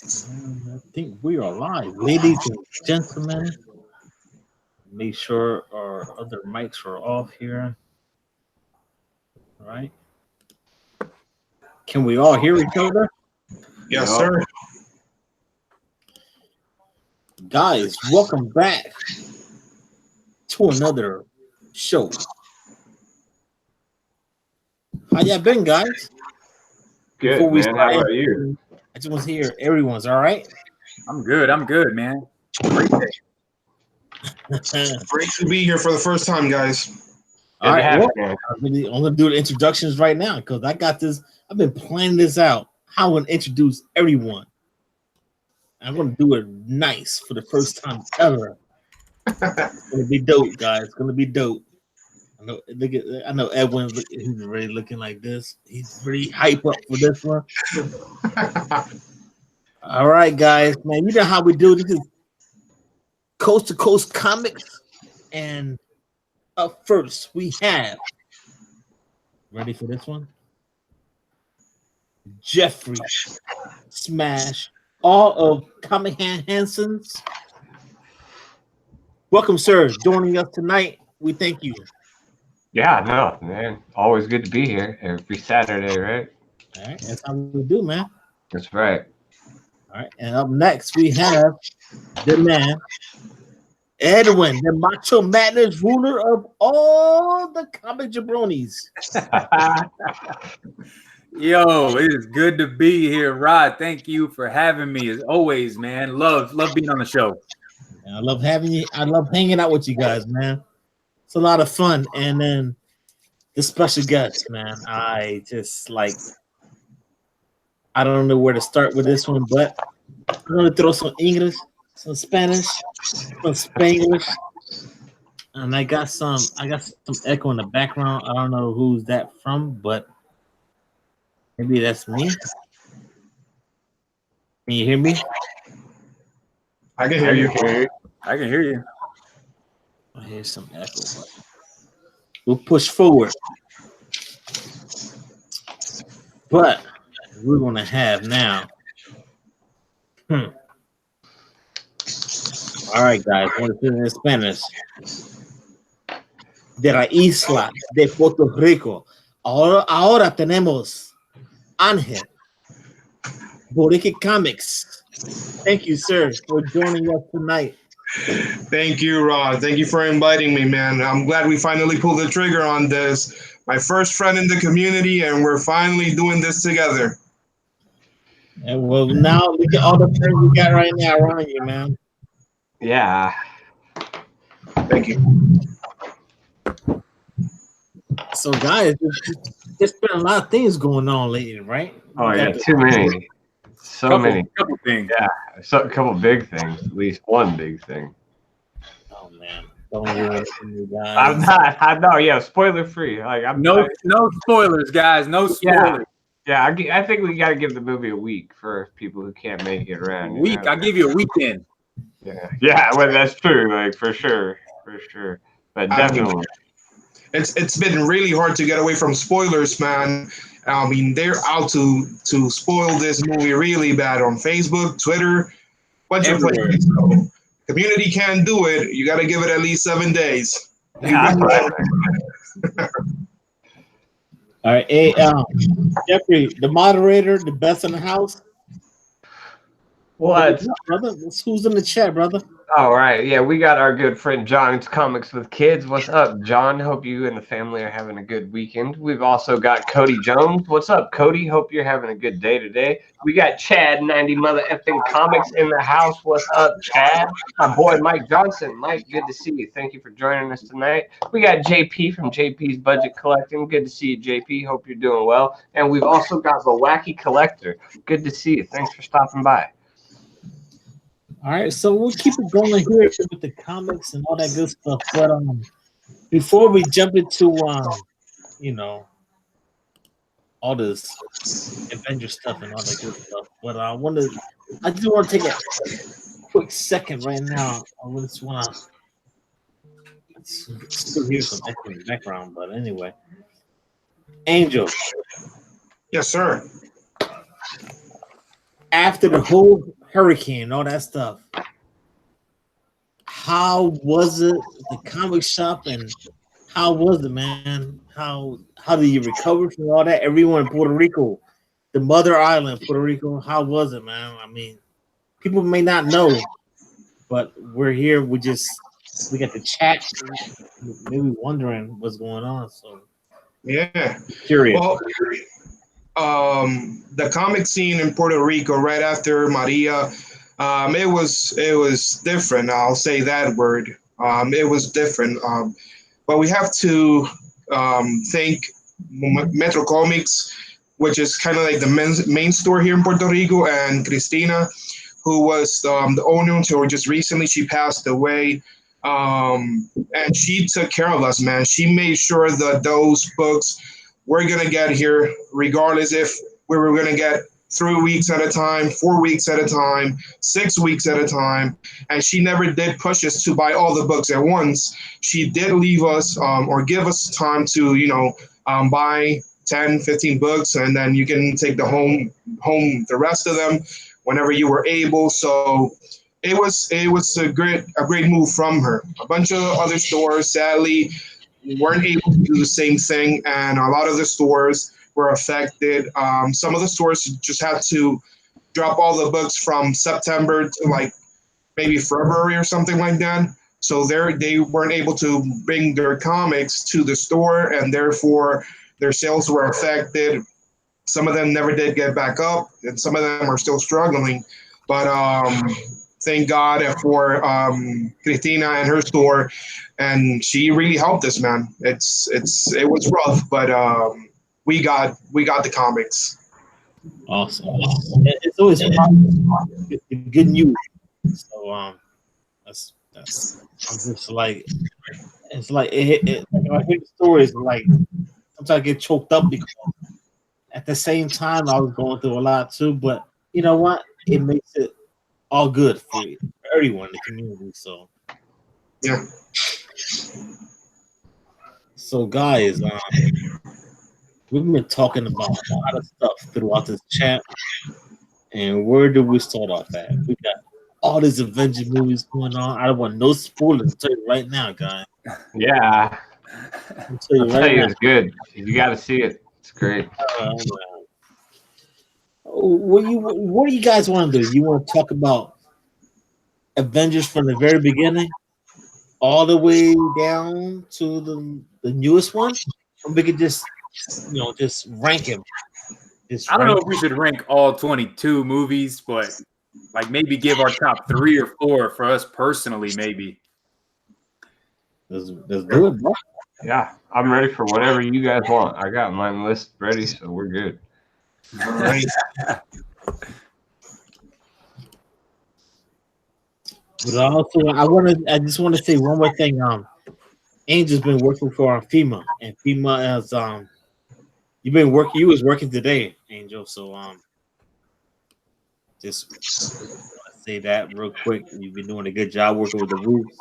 I think we are live, ladies and gentlemen. Make sure our other mics are off here. All right. Can we all hear each other? Yes, sir. Guys, welcome back to another show. How y'all been, guys? Good, Before we man. How start, about you? I just want to hear everyone's all right. I'm good, man. Great day. Great to be here for the first time, guys. All right, have well, you, I'm gonna do the introductions right now because I got this. I've been planning this out. How I'm gonna introduce everyone. I'm gonna do it nice for the first time ever. It's gonna be dope, guys. It's gonna be dope. I know Edwin's he's already looking like this. He's pretty hype up for this one. All right, guys, man. You know how we do this is Coast to Coast Comics, and up first we have ready for this one. Jeffrey Smash, all of KomiKHAN Henson's. Welcome, sir, joining us tonight. We thank you. Yeah, no, man. Always good to be here every Saturday, right? All right, that's how we do, man. That's right. All right, and up next we have the man, Edwin, the Macho Madness ruler of all the comic jabronis. Yo, it is good to be here, Rod. Thank you for having me as always, man. Love being on the show. And I love having you. I love hanging out with you guys, man. It's a lot of fun. And then the special guest, man. I just like. I don't know where to start with this one, but I'm gonna throw some English, some Spanish, some Spanglish, and I got some echo in the background. I don't know who's that from, but maybe that's me. Can you hear me? I can hear you. I can hear you. Oh, here's some echo. We'll push forward. But we're gonna have now. All right, guys. I want to say it in Spanish. De la isla de Puerto Rico. Ahora tenemos Ángel. Borinken Comics. Thank you, sir, for joining us tonight. Thank you, Rod. Thank you for inviting me, man. I'm glad we finally pulled the trigger on this. My first friend in the community, and we're finally doing this together. And well, now look at all the friends we got right now around you, man. Yeah. Thank you. So, guys, there's been a lot of things going on lately, right? Oh, yeah. Too many. So many. Couple things. Yeah. A couple big things. At least one big thing. Oh man, don't ruin it for me, guys. I'm not. Yeah. Spoiler free. Like No spoilers, guys. No spoilers. Yeah. I think we got to give the movie a week for people who can't make it around. Week. I'll give you a weekend. Yeah. Yeah. Well, that's true. Like for sure. But definitely. It's been really hard to get away from spoilers, man. I mean, they're out to spoil this movie really bad on Facebook, Twitter, bunch of places. So, community can't do it. You got to give it at least 7 days. Yeah, All right, hey, Jeffrey, the moderator, the best in the house. What? Brother? Who's in the chat, brother? All right. Yeah, we got our good friend John's Comics with Kids. What's up, John? Hope you and the family are having a good weekend. We've also got Cody Jones. What's up, Cody? Hope you're having a good day today. We got Chad, 90 Mother Effing Comics in the house. What's up, Chad? My boy, Mike Johnson. Mike, good to see you. Thank you for joining us tonight. We got JP from JP's Budget Collecting. Good to see you, JP. Hope you're doing well. And we've also got the Wacky Collector. Good to see you. Thanks for stopping by. All right, so we'll keep it going here with the comics and all that good stuff. But before we jump into all this Avenger stuff and all that good stuff, but I just want to take a quick second right now. I just want to still hear some echo in the background, but anyway, Angel. Yes, sir. after the whole hurricane, all that stuff, how was it the comic shop, and how was it, man? How did you recover from all that? Everyone in Puerto Rico, the mother island, Puerto Rico, how was it, man? I mean, people may not know, but we're here. We got to chat, maybe wondering what's going on. So Yeah. curious. Well, the comic scene in Puerto Rico right after Maria, it was different. I'll say that word. It was different. But we have to thank Metro Comics, which is kind of like the main store here in Puerto Rico, and Cristina, who was the owner until just recently. She passed away. And she took care of us, man. She made sure that those books were going to get here, regardless if we were going to get 3 weeks at a time, 4 weeks at a time, 6 weeks at a time. And she never did push us to buy all the books at once. She did leave us or give us time to, buy 10, 15 books, and then you can take home the rest of them whenever you were able. So it was a great move from her. A bunch of other stores sadly weren't able to do the same thing, and a lot of the stores were affected. Some of the stores just had to drop all the books from September to like maybe February or something like that. So they weren't able to bring their comics to the store, and therefore their sales were affected. Some of them never did get back up, and some of them are still struggling. But thank God for Cristina and her store, and she really helped us, man. It was rough, but we got the comics. Awesome. It's always good news. So that's I'm just like it's like when I hear the stories, like sometimes I get choked up because at the same time I was going through a lot too. But you know what? It makes it all good for everyone in the community. So yeah. So guys, we've been talking about a lot of stuff throughout this chat. And where do we start off at? We got all these Avengers movies going on. I don't want no spoilers. I'll tell you right now, guys. Yeah. I'll tell you it's good. You got to see it. It's great. What do you guys want to do? You want to talk about Avengers from the very beginning, all the way down to the newest one? Or we could just rank them. I don't know if we should rank all 22 movies, but like maybe give our top 3 or 4 for us personally, maybe. Let's do it, bro. Yeah, I'm ready for whatever you guys want. I got my list ready, so we're good. All right. But also, I just want to say one more thing. Angel's been working for FEMA, and FEMA has you was working today, Angel. So just say that real quick. You've been doing a good job working with the roofs.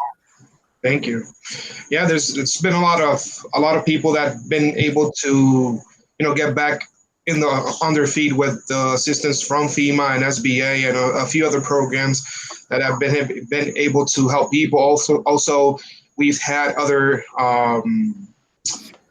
Thank you. Yeah, it's been a lot of people that have been able to get back on their feet with the assistance from FEMA and SBA and a few other programs that have been able to help people. Also, we've had other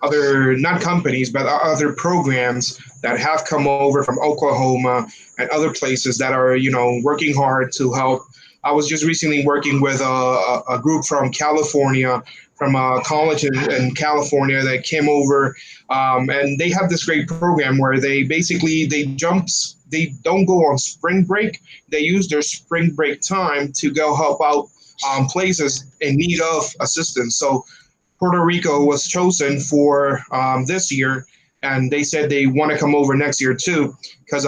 not companies but other programs that have come over from Oklahoma and other places that are working hard to help. I was just recently working with a group from California, from a college in California that came over, and they have this great program where they don't go on spring break. They use their spring break time to go help out places in need of assistance. So Puerto Rico was chosen for this year, and they said they want to come over next year too, because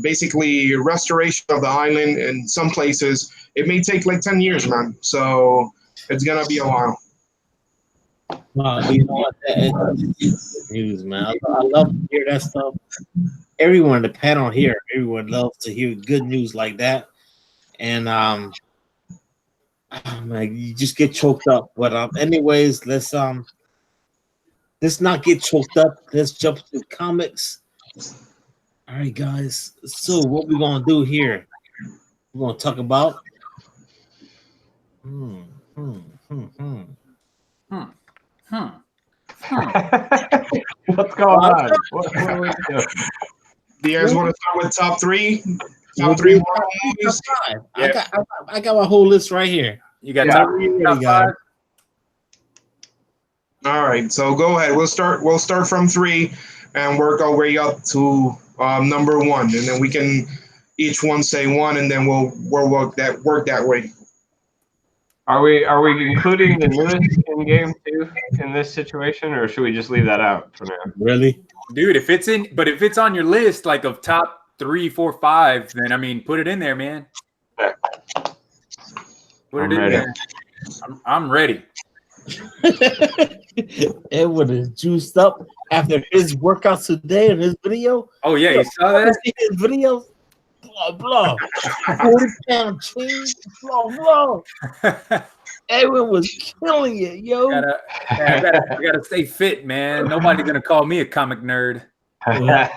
basically restoration of the island in some places, it may take like 10 years, man. So it's gonna be a while. Wow, you know what? It's news, man. I love to hear that stuff. Everyone in the panel here, everyone loves to hear good news like that. And man, you just get choked up. But anyways, let's not get choked up. Let's jump to comics. All right, guys. So what we're gonna do here? We're gonna talk about. What's going on? What are we doing? Do you guys want to start with top three? We'll Top three do horror movies? top five. Yeah. I got my whole list right here. You got Yeah. top five? All right, so go ahead. We'll start from 3 and work our way up to number 1, and then we can each one say 1, and then we'll work that way. Are we including the newest in game too in this situation, or should we just leave that out for now? Really? Dude, if it's on your list like of top 3, 4, 5, then I mean put it in there, man. Yeah. Put I'm it in ready. there. I'm ready. Edward is juiced up after his workouts today in his video. Oh yeah, you saw that? See his videos? Blah blah. 40-pound change. Blah blah. Edward was killing it, yo. I gotta stay fit, man. Nobody's gonna call me a comic nerd. I'm a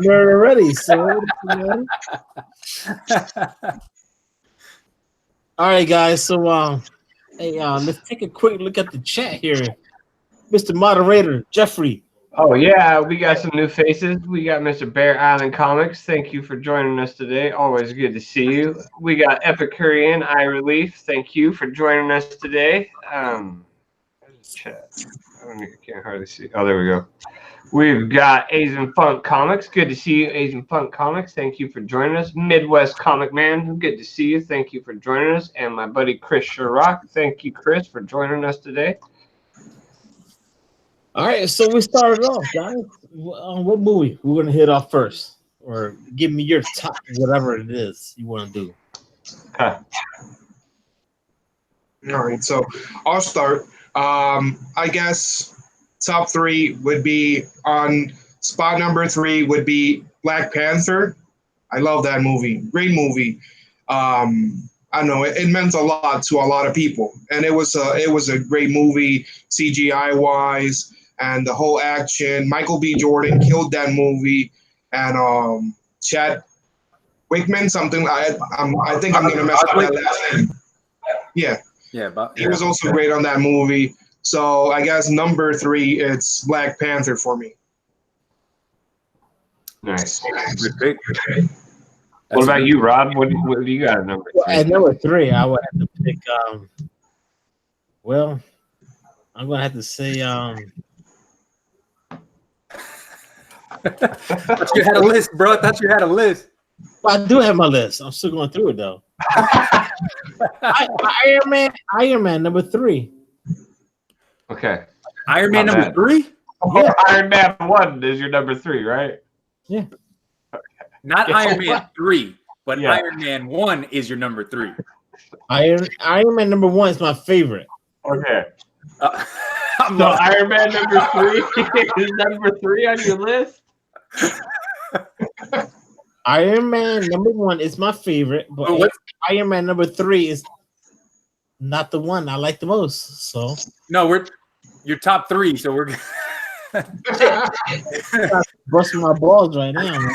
nerd already, so. All right, guys. So, hey, let's take a quick look at the chat here. Mr. Moderator, Jeffrey. Oh yeah, we got some new faces. We got Mr. Bear Island Comics. Thank you for joining us today. Always good to see you. We got Epicurean Eye Relief. Thank you for joining us today. Chat. I can't hardly see. Oh, there we go. We've got Asian Funk Comics. Good to see you, Asian Funk Comics. Thank you for joining us. Midwest Comic Man. Good to see you. Thank you for joining us. And my buddy Chris Sherrock. Thank you, Chris, for joining us today. All right, so we started off, guys. What movie we're gonna hit off first, or give me your top, whatever it is you want to do. Okay. All right, so I'll start. I guess top 3 would be on spot number 3 would be Black Panther. I love that movie. Great movie. I know it meant a lot to a lot of people, and it was a great movie, CGI wise, and the whole action. Michael B. Jordan killed that movie, and Chad Wickman, something. I think I'm gonna mess up that last name. Yeah, but he was also great on that movie. So I guess number 3, it's Black Panther for me. Nice. Good pick. What about you, Rob? What do you got at number 3? At number 3, I would have to pick. Well, I'm gonna have to say. Thought you had a list, bro. I thought you had a list. Well, I do have my list. I'm still going through it though. Iron Man, number 3. Okay. Iron Man Not number bad. 3? Yeah. Iron Man 1 is your number 3, right? Yeah. Not Yeah. Iron Man 3, but Yeah. Iron Man 1 is your number 3. Iron Man number 1 is my favorite. Okay. I'm So lost. Iron Man number 3 is number 3 on your list? Iron Man number 1 is my favorite, but Oh, what's- Iron Man number 3 is not the one I like the most. So No, we're your top 3, so we're busting my balls right now. Man.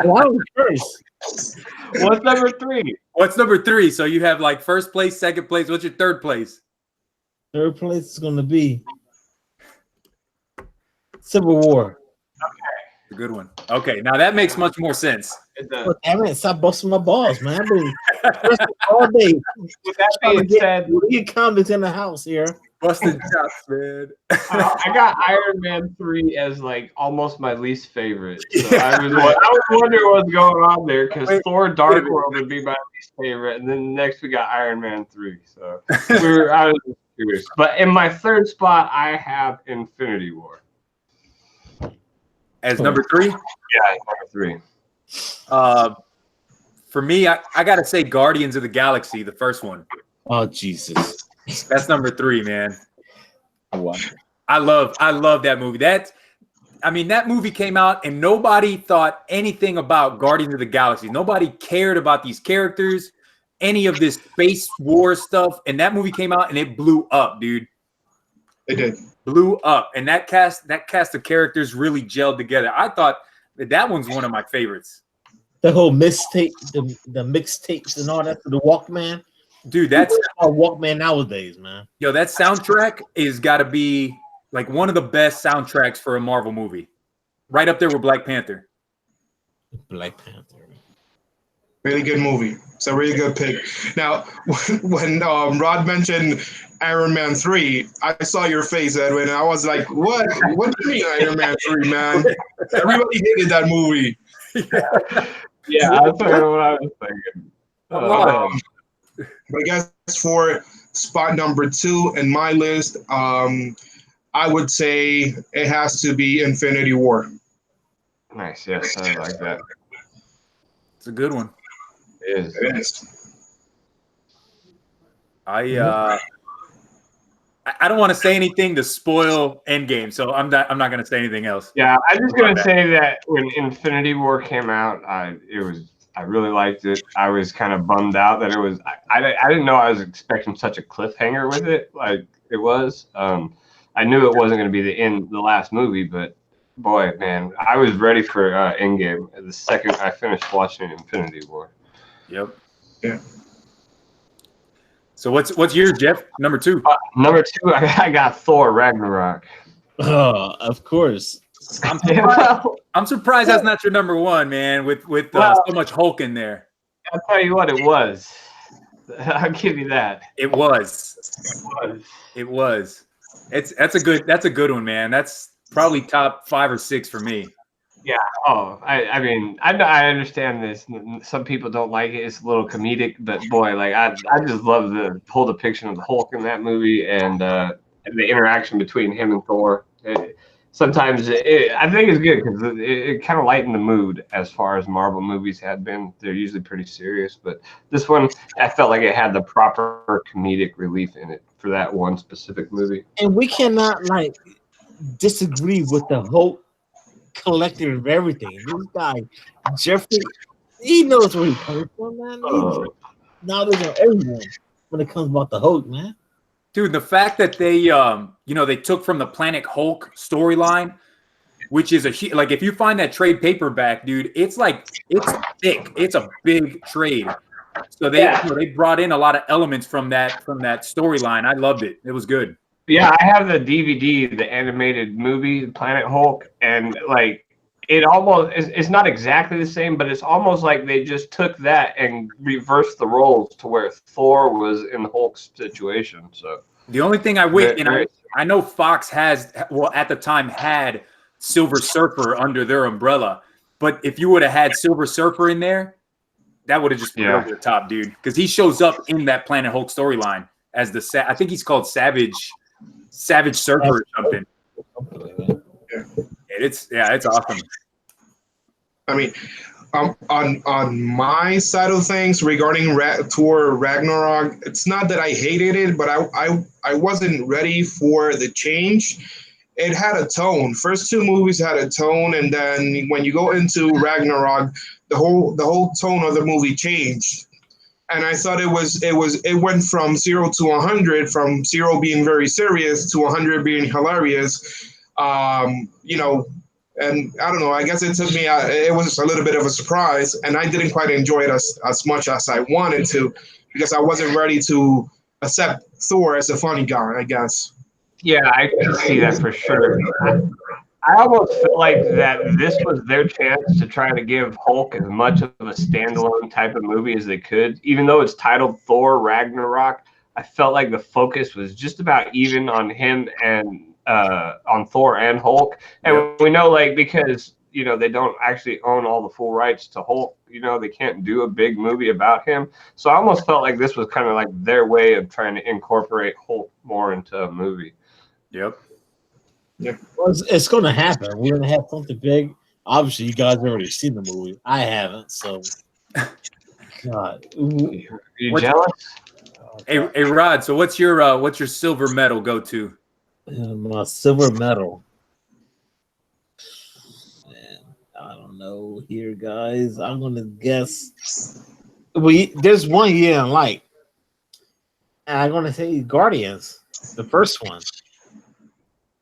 Well, I was first. What's number 3? What's number 3? So you have like first place, second place. What's your third place? Third place is going to be Civil War. A good one. Okay, now that makes much more sense. Look, damn it, stop busting my balls, man. I've been pressing all day. With that being said, Get comics in the house here. Busted chops, man. I got Iron Man 3 as like almost my least favorite. So I was wondering what's going on there because Thor: Dark World would be my least favorite, and then next we got Iron Man 3. So I was just curious. But in my third spot, I have Infinity War. As number 3? Yeah, number 3. For me, I gotta say Guardians of the Galaxy, the first one. Oh, Jesus. That's number 3, man. Wow. I love that movie. That movie came out and nobody thought anything about Guardians of the Galaxy. Nobody cared about these characters, any of this space war stuff. And that movie came out and it blew up, dude. It did. Blew up. And that cast of characters really gelled together. I thought That one's one of my favorites. The whole mixtape, the mixtapes and all that for the Walkman. Dude, that's a Walkman nowadays, man. Yo, that soundtrack is got to be like one of the best soundtracks for a Marvel movie. Right up there with Black Panther. Black Panther. Really good movie. It's a really good pick. Now, when Rod mentioned Iron Man 3, I saw your face, Edwin. I was like, what? What do you mean Iron Man 3, man? Everybody hated that movie. Yeah, that's what I was thinking. But I guess for spot number 2 in my list, I would say it has to be Infinity War. Nice, yes, I like that. It's a good one. It is. I don't want to say anything to spoil Endgame, so I'm not going to say anything else. Yeah, I'm just going to say that when Infinity War came out, I really liked it. I was kind of bummed out that it was. I didn't know I was expecting such a cliffhanger with it, like it was. I knew it wasn't going to be the last movie, but boy, man, I was ready for Endgame the second I finished watching Infinity War. Yep. Yeah. So what's yours, Jeff? Number 2. Number 2, I got Thor Ragnarok. Oh, of course. I'm surprised that's not your number 1, man. With so much Hulk in there. I'll tell you what, it was. I'll give you that. It was. That's a good one, man. That's probably top 5 or 6 for me. Yeah. Oh, I mean, I understand this. Some people don't like it. It's a little comedic, but boy, like I just love the whole depiction of the Hulk in that movie and the interaction between him and Thor. Sometimes I think it's good because it kind of lightened the mood as far as Marvel movies had been. They're usually pretty serious, but this one, I felt like it had the proper comedic relief in it for that one specific movie. And we cannot disagree with the whole collective of everything. This guy, Jeffrey, he knows where he's coming from, man. Now they know everyone when it comes about the Hulk, man. Dude, the fact that they they took from the Planet Hulk storyline, which is like if you find that trade paperback, dude, it's thick. It's a big trade. So they brought in a lot of elements from that storyline. I loved it. It was good. Yeah, I have the DVD, the animated movie, Planet Hulk, and like it almost it's not exactly the same, but it's almost like they just took that and reversed the roles to where Thor was in Hulk's situation. So the only thing I wish, I know Fox at the time had Silver Surfer under their umbrella, but if you would have had Silver Surfer in there, that would have just been over the top, dude. Because he shows up in that Planet Hulk storyline as I think he's called Savage Surfer or something. It's awesome. I mean, on my side of things regarding Thor Ragnarok, it's not that I hated it, but I wasn't ready for the change. It had a tone. First 2 movies had a tone, and then when you go into Ragnarok, the whole tone of the movie changed. And I thought it went from 0 to 100, from 0 being very serious to 100 being hilarious. And I don't know, I guess it took me, it was a little bit of a surprise, and I didn't quite enjoy it as much as I wanted to, because I wasn't ready to accept Thor as a funny guy, I guess. Yeah, I can see that for sure. I almost feel like that this was their chance to try to give Hulk as much of a standalone type of movie as they could. Even though it's titled Thor Ragnarok, I felt like the focus was just about even on him and on Thor and Hulk. And we know, like, because they don't actually own all the full rights to Hulk, they can't do a big movie about him. So I almost felt like this was kind of like their way of trying to incorporate Hulk more into a movie. Yep. Yeah, well, it's going to happen. We're going to have something big. Obviously, you guys already seen the movie. I haven't, so. God, you jealous? Hey, Rod. So what's your silver medal go to? My silver medal. Man, I don't know here, guys. I'm going to guess. There's one you didn't like, and I'm going to say Guardians, the first one.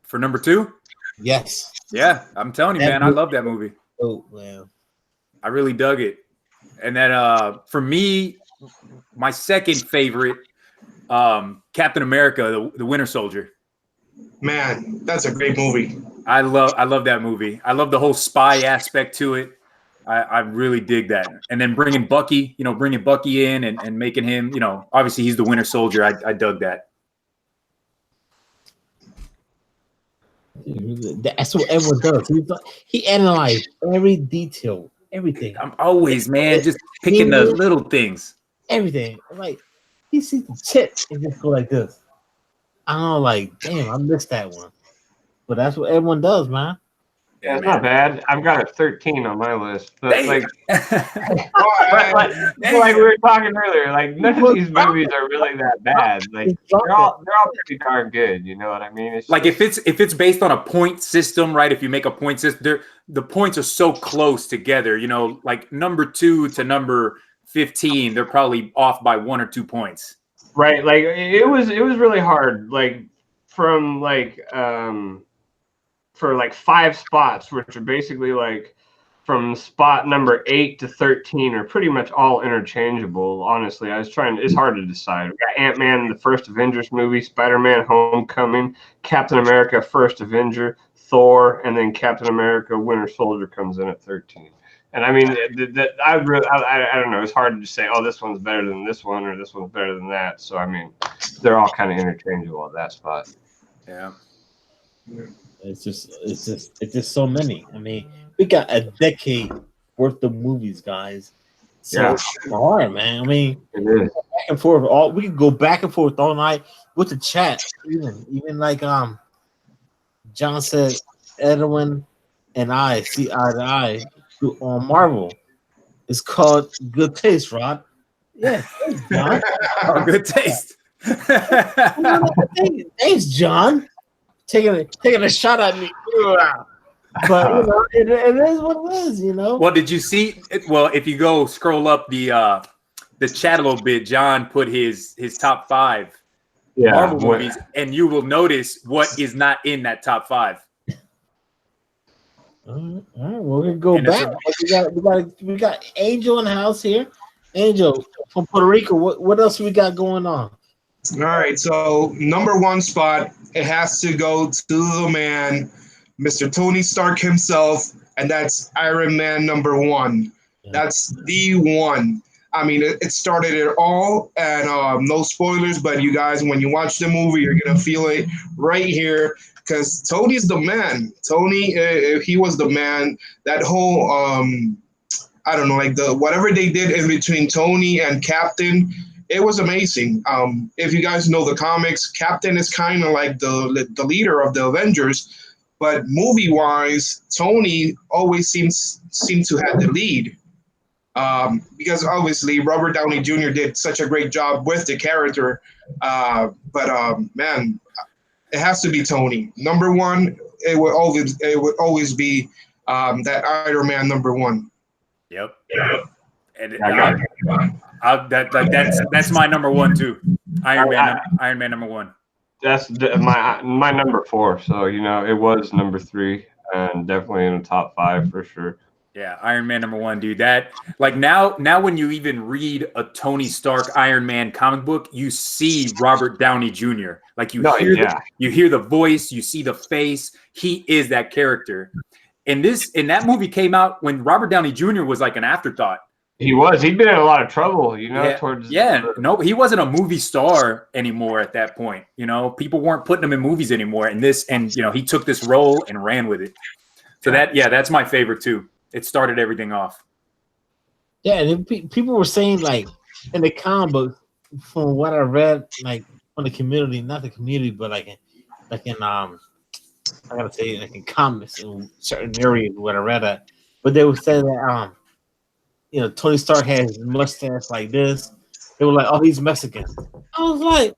For number 2? Yes. Yeah, I'm telling you, man, I love that movie. Oh man, I really dug it. And then for me, my second favorite, Captain America, the Winter Soldier. Man, that's a great movie. I love that movie. I love the whole spy aspect to it. I really dig that. And then bringing Bucky in and making him, obviously he's the Winter Soldier. I dug that. that's what everyone does. He analyzed every detail, everything. I'm always, man, just picking the little things. Everything. Like he sees the tip and just go like this. I don't know, like, damn, I missed that one. But that's what everyone does, man. Yeah, it's not bad. I've got a 13 on my list, but like we were talking earlier, like none of these movies are really that bad. Like they're all pretty darn good. You know what I mean? It's like just, if it's based on a point system, right? If you make a point system, the points are so close together. Like number 2 to number 15, they're probably off by 1 or 2 points. Right. Like it was really hard. Like from for like 5 spots, which are basically like from spot number 8 to 13 are pretty much all interchangeable. Honestly, it's hard to decide. We got Ant-Man, the first Avengers movie, Spider-Man, Homecoming, Captain America, First Avenger, Thor, and then Captain America, Winter Soldier comes in at 13. And I mean, I don't know. It's hard to just say, oh, this one's better than this one or this one's better than that. So I mean, they're all kind of interchangeable at that spot. Yeah. It's just so many. I mean, we got a decade worth of movies, guys. So it's hard, man. I mean, back and forth. We can go back and forth all night with the chat. Even like John said, Edwin and I see eye to eye on Marvel. It's called Good Taste, Rod. Yeah, thanks, John. Oh, good taste. Thanks, John. Taking a shot at me. But it is what it is, Well, did you see it? Well, if you go scroll up the chat a little bit, John put his top 5 Marvel movies, and you will notice what is not in that top 5. All right, we're gonna go back. We got Angel in the house here. Angel from Puerto Rico. What else we got going on? All right, so number 1 spot, it has to go to the man, Mr. Tony Stark himself, and that's Iron Man number 1. That's the one. I mean, it started it all, and no spoilers, but you guys, when you watch the movie, you're gonna feel it right here. Because Tony's the man. Tony, he was the man. That whole, I don't know, like whatever they did in between Tony and Captain, it was amazing. If you guys know the comics, Captain is kind of like the leader of the Avengers, but movie-wise, Tony always seemed to have the lead. Because obviously Robert Downey Jr. did such a great job with the character. But man, it has to be Tony. Number 1, it would always be that Iron Man number 1. Yep. And that's my number 1 too. Iron Man number 1. That's my number 4. So it was number 3 and definitely in the top 5 for sure. Yeah, Iron Man number 1, dude. That like now when you even read a Tony Stark Iron Man comic book, you see Robert Downey Jr. Like you hear the voice, you see the face. He is that character. And that movie came out when Robert Downey Jr. was like an afterthought. He'd been in a lot of trouble, he wasn't a movie star anymore at that point. People weren't putting him in movies anymore. And he took this role and ran with it. So that's my favorite too. It started everything off. Yeah, and people were saying like in the comic book, from what I read, like from the community, not the community, but like in I gotta say like in comics in certain areas what I read at, but they would say that Tony Stark had his mustache like this. They were like, oh, he's Mexican. I was like,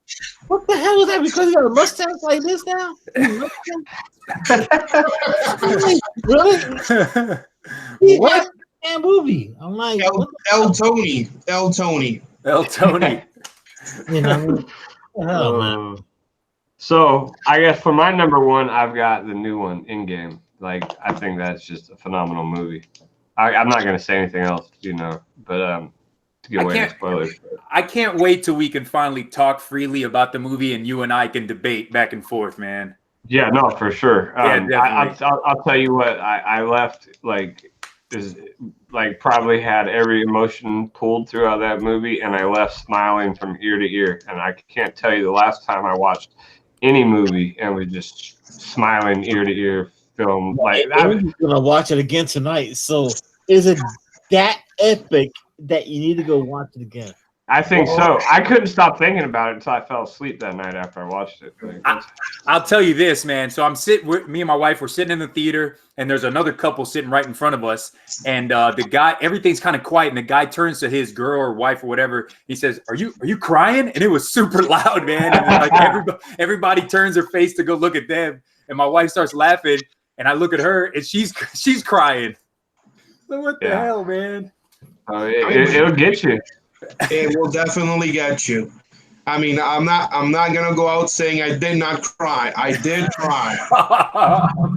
what the hell was that? Because he got a mustache like this now? Really? What movie? I'm like, El Tony. Man. So I guess for my number 1, I've got the new one, In Game. Like, I think that's just a phenomenal movie. I'm not gonna say anything else, you know, but to get away from spoilers. I can't wait till we can finally talk freely about the movie and you and I can debate back and forth, man. Yeah, no, for sure. Yeah, definitely. I'll tell you what. I left probably had every emotion pulled throughout that movie, and I left smiling from ear to ear. And I can't tell you the last time I watched any movie and was just smiling ear to ear film. Like I'm gonna watch it again tonight. So is it that epic that you need to go watch it again? I think so. I couldn't stop thinking about it until I fell asleep that night after I watched it. I'll tell you this, man. So me and my wife were sitting in the theater, and there's another couple sitting right in front of us. And the guy, everything's kind of quiet, and the guy turns to his girl or wife or whatever. He says, "Are you crying?" And it was super loud, man. And like everybody turns their face to go look at them, and my wife starts laughing, and I look at her, and she's crying. So what the hell, man? It'll get you. It will definitely get you. I mean, I'm not gonna go out saying I did not cry. I did cry.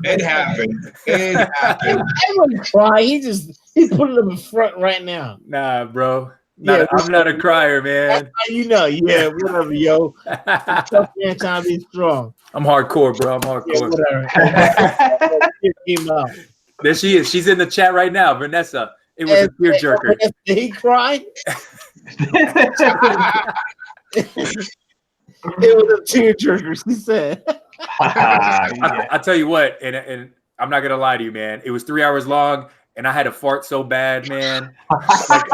It happened. It happened. I wouldn't cry. He's putting them in front right now. Nah, bro. I'm not a crier, man. That's how you know. Yeah, whatever, yo. Tough man trying to be strong. I'm hardcore, bro. I'm hardcore. Yeah, whatever. There she is. She's in the chat right now, Vanessa. It was a tearjerker. Did he cry? It was a tearjerker, she said. I tell you what, and I'm not gonna lie to you, man. It was 3 hours long, and I had to fart so bad, man. Like,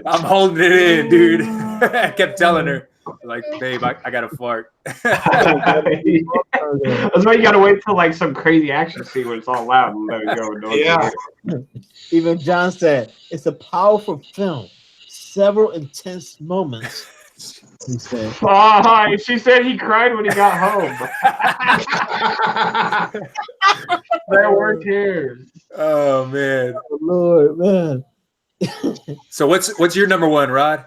I'm holding it in, dude. I kept telling her, like, babe, I gotta fart. That's why you gotta wait till like some crazy action scene when it's all loud and let it go. Yeah. Even John said it's a powerful film. Several intense moments. He said. Oh, she said he cried when he got home. There were tears. Oh man. Oh, Lord, man. So what's your number one, Rod?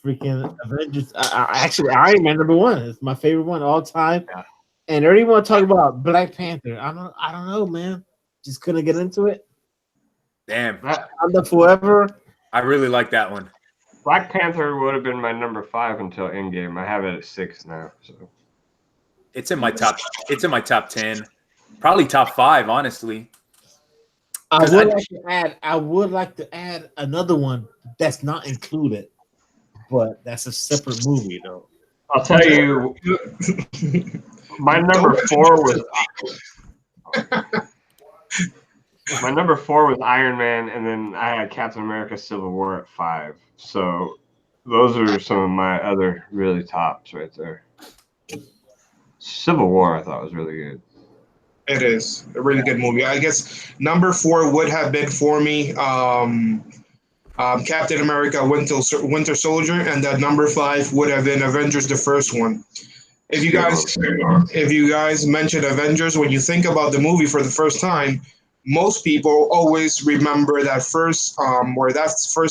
Freaking Avengers. Actually, Iron Man number one. It's my favorite one all time. Yeah. And I already want to talk about Black Panther. I don't know, man. Just couldn't get into it. Damn. I'm the forever. I really like that one. Black Panther would have been my number 5 until Endgame. I have it at 6 now. So it's in my top 10. Probably top 5, honestly. I would like to add another one that's not included, but that's a separate movie though. I'll tell you, my number 4 was Iron Man, and then I had Captain America: Civil War at 5. So those are some of my other really tops right there. Civil War I thought was really good. It is a really good movie. I guess number 4 would have been for me Captain America: Winter Soldier, and that number 5 would have been Avengers: the first one. If you guys mention Avengers when you think about the movie for the first time, most people always remember that first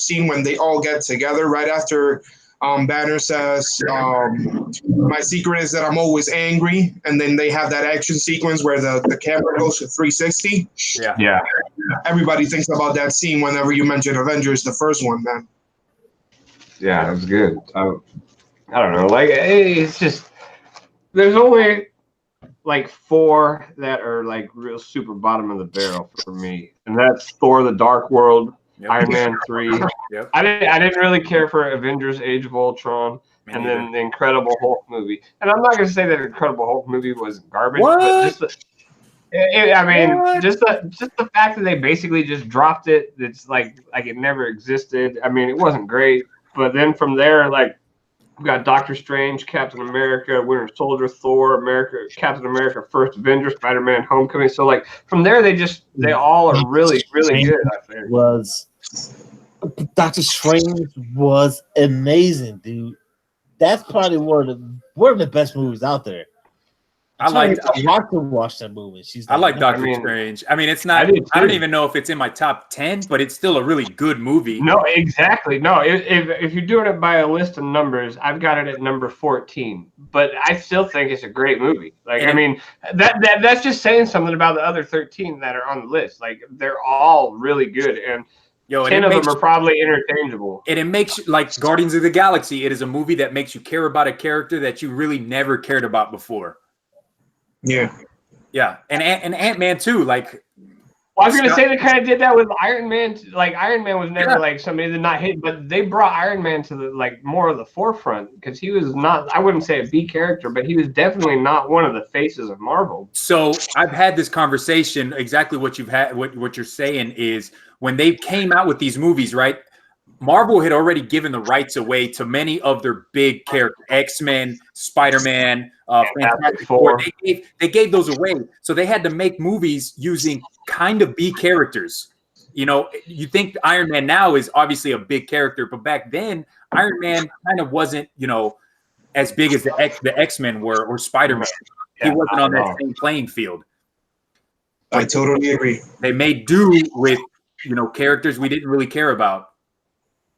scene when they all get together right after Banner says, "My secret is that I'm always angry," and then they have that action sequence where the camera goes to 360. Yeah. Everybody thinks about that scene whenever you mention Avengers, the first one, man. Yeah, it was good. I don't know. Like, it's just there's only like 4 that are like real super bottom of the barrel for me, and that's Thor: The Dark World, Iron Man 3. Yep. I didn't really care for Avengers: Age of Ultron, and then the Incredible Hulk movie. And I'm not gonna say that Incredible Hulk movie was garbage, but just the fact that they basically just dropped it. It's like it never existed. I mean, it wasn't great, but then from there, like, we got Doctor Strange, Captain America, Winter Soldier, Thor, Captain America, First Avenger, Spider-Man, Homecoming. So like from there, they all are really, really good. I think Doctor Strange was amazing, dude. That's probably one of the best movies out there. I like to watch that movie. I like Doctor Strange. I mean, it's not. I don't even know if it's in my top 10, but it's still a really good movie. No, exactly. No, if you're doing it by a list of numbers, I've got it at number 14. But I still think it's a great movie. Like, I mean, that's just saying something about the other 13 that are on the list. Like, they're all really good, and 10 of them are probably interchangeable. And it makes, like Guardians of the Galaxy, it is a movie that makes you care about a character that you really never cared about before. Yeah. Yeah. And Ant-Man too. Like, well, I was going to say they kind of did that with Iron Man. Like, Iron Man was never like somebody that not hit, but they brought Iron Man to the like more of the forefront because he was not, I wouldn't say a B character, but he was definitely not one of the faces of Marvel. So I've had this conversation. Exactly what you've had, what you're saying is when they came out with these movies, right? Marvel had already given the rights away to many of their big characters, X-Men, Spider-Man, Fantastic Four. They gave those away. So they had to make movies using kind of B characters. You know, you think Iron Man now is obviously a big character, but back then, Iron Man kind of wasn't, you know, as big as the X-Men were or Spider-Man. He wasn't on that same playing field. I totally agree. They made do with, you know, characters we didn't really care about.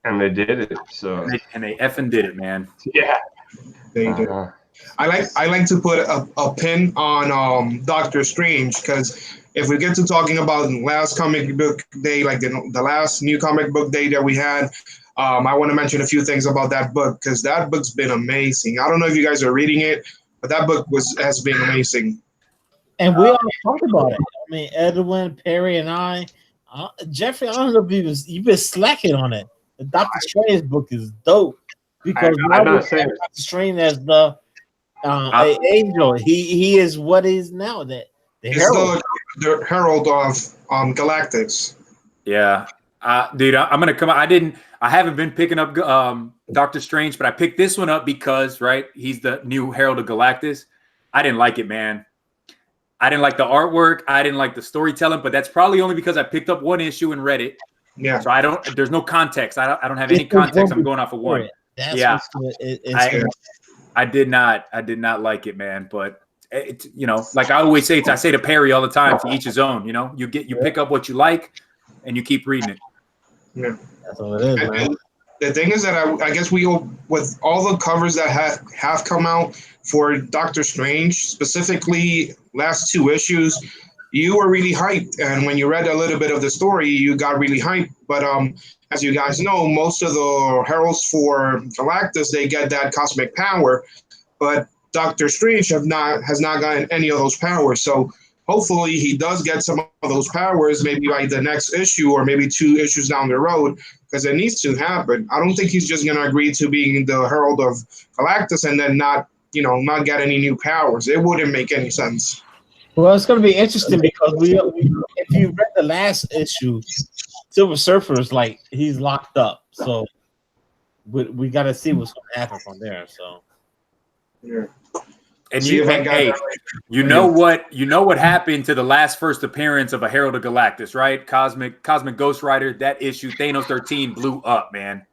And they did it, so and they effing did it, man. Yeah, they did. I like to put a pin on Doctor Strange because if we get to talking about the last comic book day, like the last new comic book day that we had, I want to mention a few things about that book because that book's been amazing. I don't know if you guys are reading it, but that book has been amazing. And we all talked about it. I mean, Edwin, Perry, and I. Jeffrey, I don't know if you've been slacking on it. The Doctor Strange book is dope because Doctor Strange as the angel. He is what is now the herald. The herald of Galactus. Yeah, dude, I'm gonna come. I haven't been picking up Doctor Strange, but I picked this one up because he's the new herald of Galactus. I didn't like it, man. I didn't like the artwork. I didn't like the storytelling, but that's probably only because I picked up one issue and read it. Yeah. So there's no context. I don't have any context. I'm going off of one. I did not like it, man. But you know, like I always say, I say to Perry all the time, to each his own. You know, you pick up what you like, and you keep reading it. Yeah, that's all it is, man. And the thing is that I guess with all the covers that have come out for Doctor Strange, specifically last 2 issues, you were really hyped, and when you read a little bit of the story, you got really hyped. But as you guys know, most of the heralds for Galactus, they get that cosmic power, but Doctor Strange has not gotten any of those powers. So hopefully he does get some of those powers, maybe by the next issue or maybe 2 issues down the road, because it needs to happen. I don't think he's just going to agree to being the herald of Galactus and then not get any new powers. It wouldn't make any sense. Well, it's going to be interesting because if you read the last issue, Silver Surfer's like he's locked up, so we got to see what's going to happen from there. So, yeah. And you know what happened to the last first appearance of a Herald of Galactus, right? Cosmic Ghost Rider. That issue, Thanos 13, blew up, man.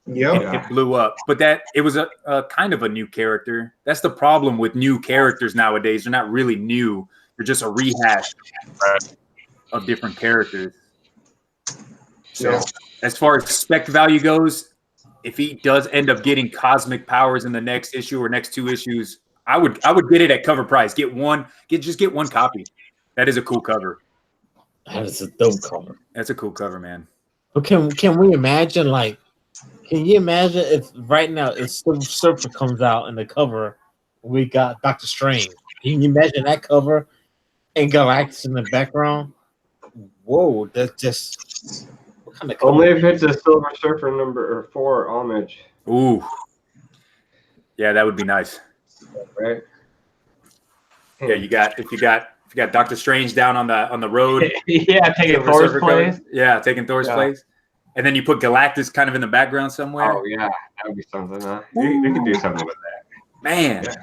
Yep. It blew up, but it was a kind of a new character. That's the problem with new characters nowadays. They're not really new. They're just a rehash of different characters. So as far as spec value goes, if he does end up getting cosmic powers in the next issue or next 2 issues, I would get it at cover price. Get one copy. That is a cool cover. That is a dope cover. That's a cool cover, man. But can we imagine can you imagine if right now if Silver Surfer comes out and the cover we got Doctor Strange? Can you imagine that cover and Galactus in the background? Whoa, that's just what kind of cover? Only if it's a Silver Surfer number 4 homage. Ooh, yeah, that would be nice. Right? Yeah, if you got Doctor Strange down on the road. Yeah, taking Thor's place. Yeah, taking Thor's place. And then you put Galactus kind of in the background somewhere. Oh, yeah. That would be something. You can do something with that. Man. Yeah.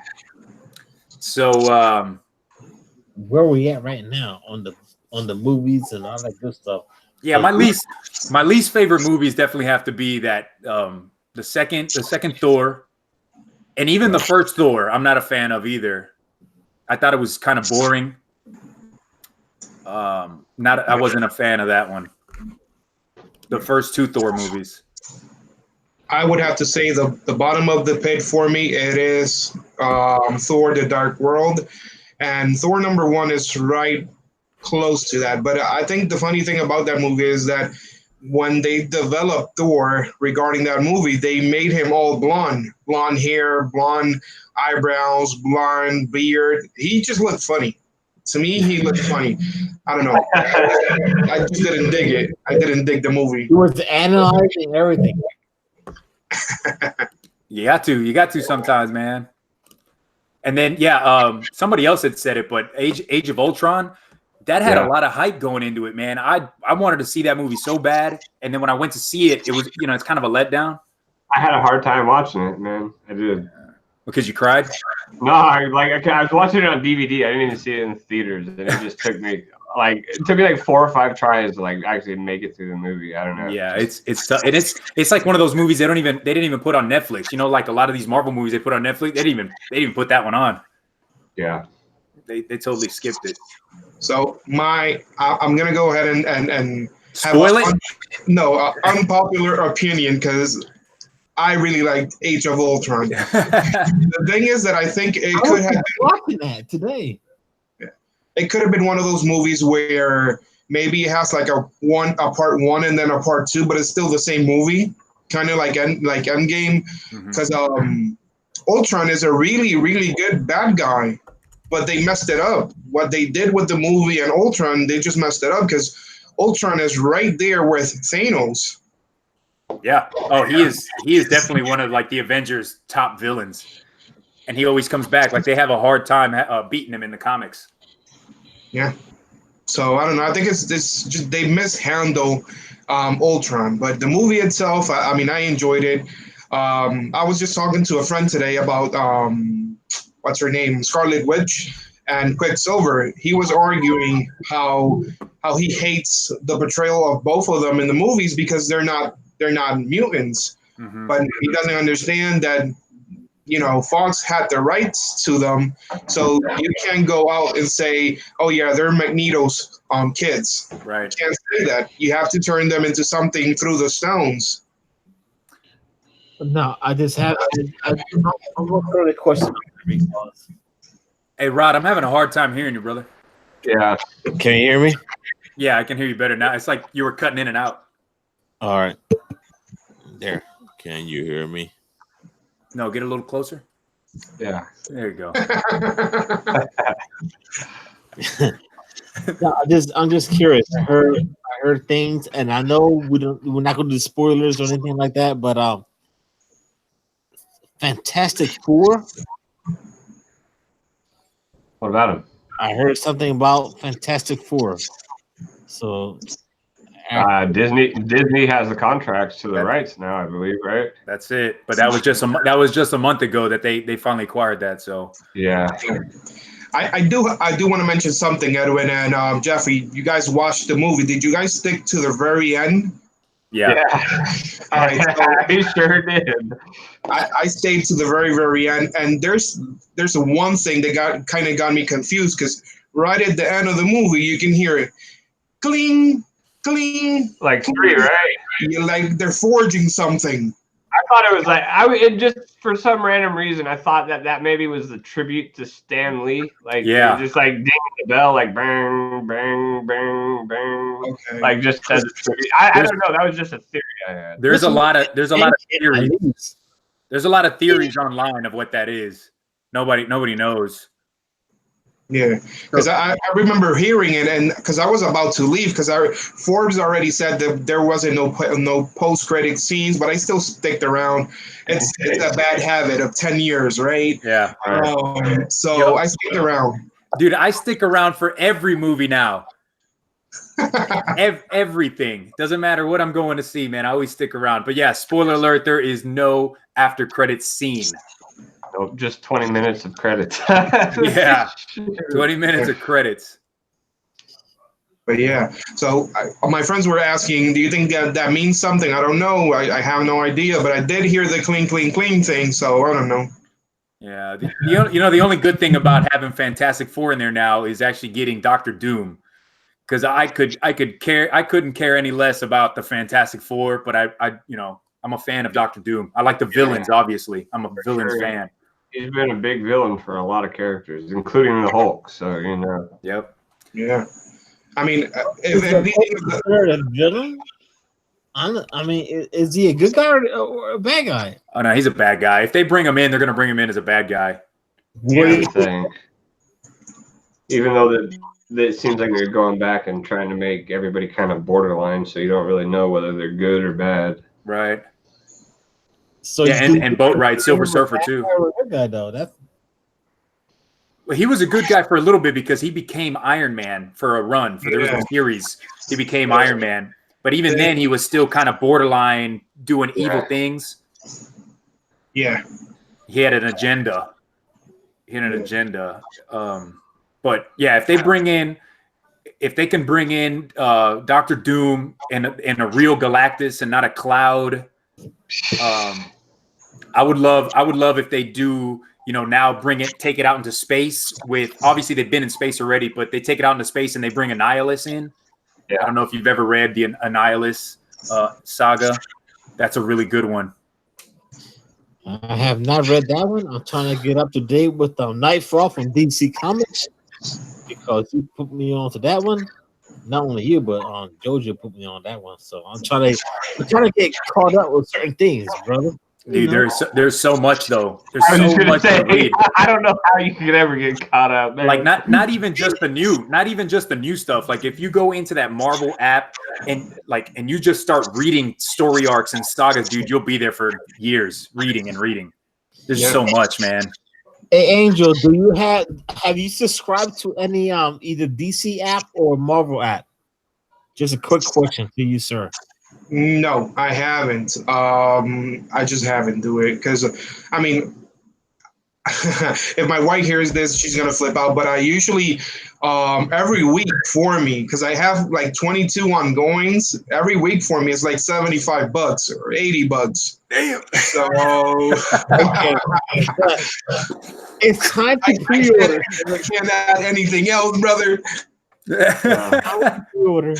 So where are we at right now on the movies and all that good stuff? Yeah, my least favorite movies definitely have to be that the second Thor, and even the first Thor, I'm not a fan of either. I thought it was kind of boring. I wasn't a fan of that one. The first two Thor movies. I would have to say the bottom of the pit for me, it is Thor: The Dark World, and Thor #1 is right close to that. But I think the funny thing about that movie is that when they developed Thor regarding that movie, they made him all blonde hair, blonde eyebrows, blonde beard. He just looked funny. To me, he looked funny. I don't know. I just didn't dig it. I didn't dig the movie. He was analyzing everything. You got to sometimes, man. And then somebody else had said it, but Age of Ultron, that had a lot of hype going into it, man. I wanted to see that movie so bad, and then when I went to see it, it was it's kind of a letdown. I had a hard time watching it, man. I did. Because you cried? No, I was watching it on DVD. I didn't even see it in theaters, and it just took me like 4 or 5 tries to like actually make it through the movie. I don't know. Yeah, it's tough. And it's like one of those movies they didn't even put on Netflix. Like a lot of these Marvel movies they put on Netflix, they didn't even put that one on. Yeah. They totally skipped it. So I'm gonna go ahead and spoil it. Unpopular opinion, because I really liked Age of Ultron. The thing is that I think it could have been watching that today. It could have been one of those movies where maybe it has like a part 1 and then a part 2, but it's still the same movie, kind of like Endgame, because Ultron is a really, really good bad guy, but they messed it up. What they did with the movie and Ultron, they just messed it up because Ultron is right there with Thanos. Yeah. Oh, he is definitely one of like the Avengers' top villains, and he always comes back. Like they have a hard time beating him in the comics. Yeah. So I don't know. I think it's just they mishandle Ultron, but the movie itself, I mean, I enjoyed it. I was just talking to a friend today about what's her name, Scarlet Witch and Quicksilver. He was arguing how he hates the portrayal of both of them in the movies because they're not mutants, but he doesn't understand that Fox had the rights to them, so you can't go out and say, oh yeah, they're Magneto's kids. Right. You can't say that. You have to turn them into something through the stones. No, I just have I'm going to throw the question. Hey Rod, I'm having a hard time hearing you, brother. Yeah. Can you hear me? Yeah, I can hear you better now. It's like you were cutting in and out. All right. There. Can you hear me? No, get a little closer. Yeah. There you go. No, I'm just curious. I heard things, and I know we're not going to do spoilers or anything like that, but Fantastic Four. What about him? I heard something about Fantastic Four. So Disney has the contracts to the rights now, I believe, right? That's it. But that was just a month ago that they finally acquired that. So yeah. I do want to mention something, Edwin and Jeffrey. You guys watched the movie. Did you guys stick to the very end? Yeah. All right. So He sure did. I stayed to the very, very end, and there's one thing that got me confused because right at the end of the movie you can hear it, cling, cling, Like cling. 3, right? Like they're forging something. I thought it was like it just for some random reason I thought that maybe was the tribute to Stan Lee. Like just like ding the bell, like bang, bang, bang, bang. Okay. Like just as a tribute. I don't know. That was just a theory I had. There's a lot of theories. There's a lot of theories online of what that is. Nobody knows. Yeah, because I remember hearing it, and because I was about to leave, because Forbes already said that there wasn't no post-credit scenes, but I still sticked around. It's a bad habit of 10 years, right? Yeah. So I sticked around. Dude, I stick around for every movie now. Everything. Doesn't matter what I'm going to see, man. I always stick around. But yeah, spoiler alert, there is no after credits scene. Nope, just 20 minutes of credits. Yeah, 20 minutes of credits. But yeah, so my friends were asking, do you think that means something? I don't know. I have no idea, but I did hear the clean, clean, clean thing, so I don't know. Yeah, the only good thing about having Fantastic Four in there now is actually getting Doctor Doom, because I couldn't care any less about the Fantastic Four, but I'm a fan of Doctor Doom. I like the villains, obviously. I'm a villains fan. He's been a big villain for a lot of characters, including the Hulk. So Yep. Yeah. I mean, Is a villain? I mean, is he a good guy or a bad guy? Oh no, he's a bad guy. If they bring him in, they're going to bring him in as a bad guy. I think. Even though it seems like they're going back and trying to make everybody kind of borderline, so you don't really know whether they're good or bad. Right. So yeah, and Boat Ride, Silver Surfer too. Good guy though. Well, he was a good guy for a little bit because he became Iron Man for a run for the original series. He became Iron Man. But even then, he was still kind of borderline doing evil things. Yeah. He had an agenda. But yeah, if they can bring in Doctor Doom and a real Galactus and not a Cloud, I would love if they do, now take it out into space with, obviously they've been in space already, but they take it out into space and they bring Annihilus in. Yeah. I don't know if you've ever read the Annihilus saga. That's a really good one. I have not read that one. I'm trying to get up to date with Nightfall from DC Comics because you put me on to that one. Not only you, but Jojo put me on that one. So I'm trying to get caught up with certain things, brother. Dude, there's so much though. There's so much to read. I don't know how you could ever get caught up, man. Like not even just the new stuff. Like if you go into that Marvel app and you just start reading story arcs and sagas, dude, you'll be there for years reading. There's so much, man. Hey Angel, have you subscribed to any either DC app or Marvel app? Just a quick question to you, sir. No, I haven't. I just haven't do it because, I mean, if my wife hears this, she's gonna flip out. But I usually, every week for me, because I have like 22 ongoings. Every week for me, it's like $75 or $80. Damn. So it's time to pre-order. I can't add anything else, brother. Pre-order.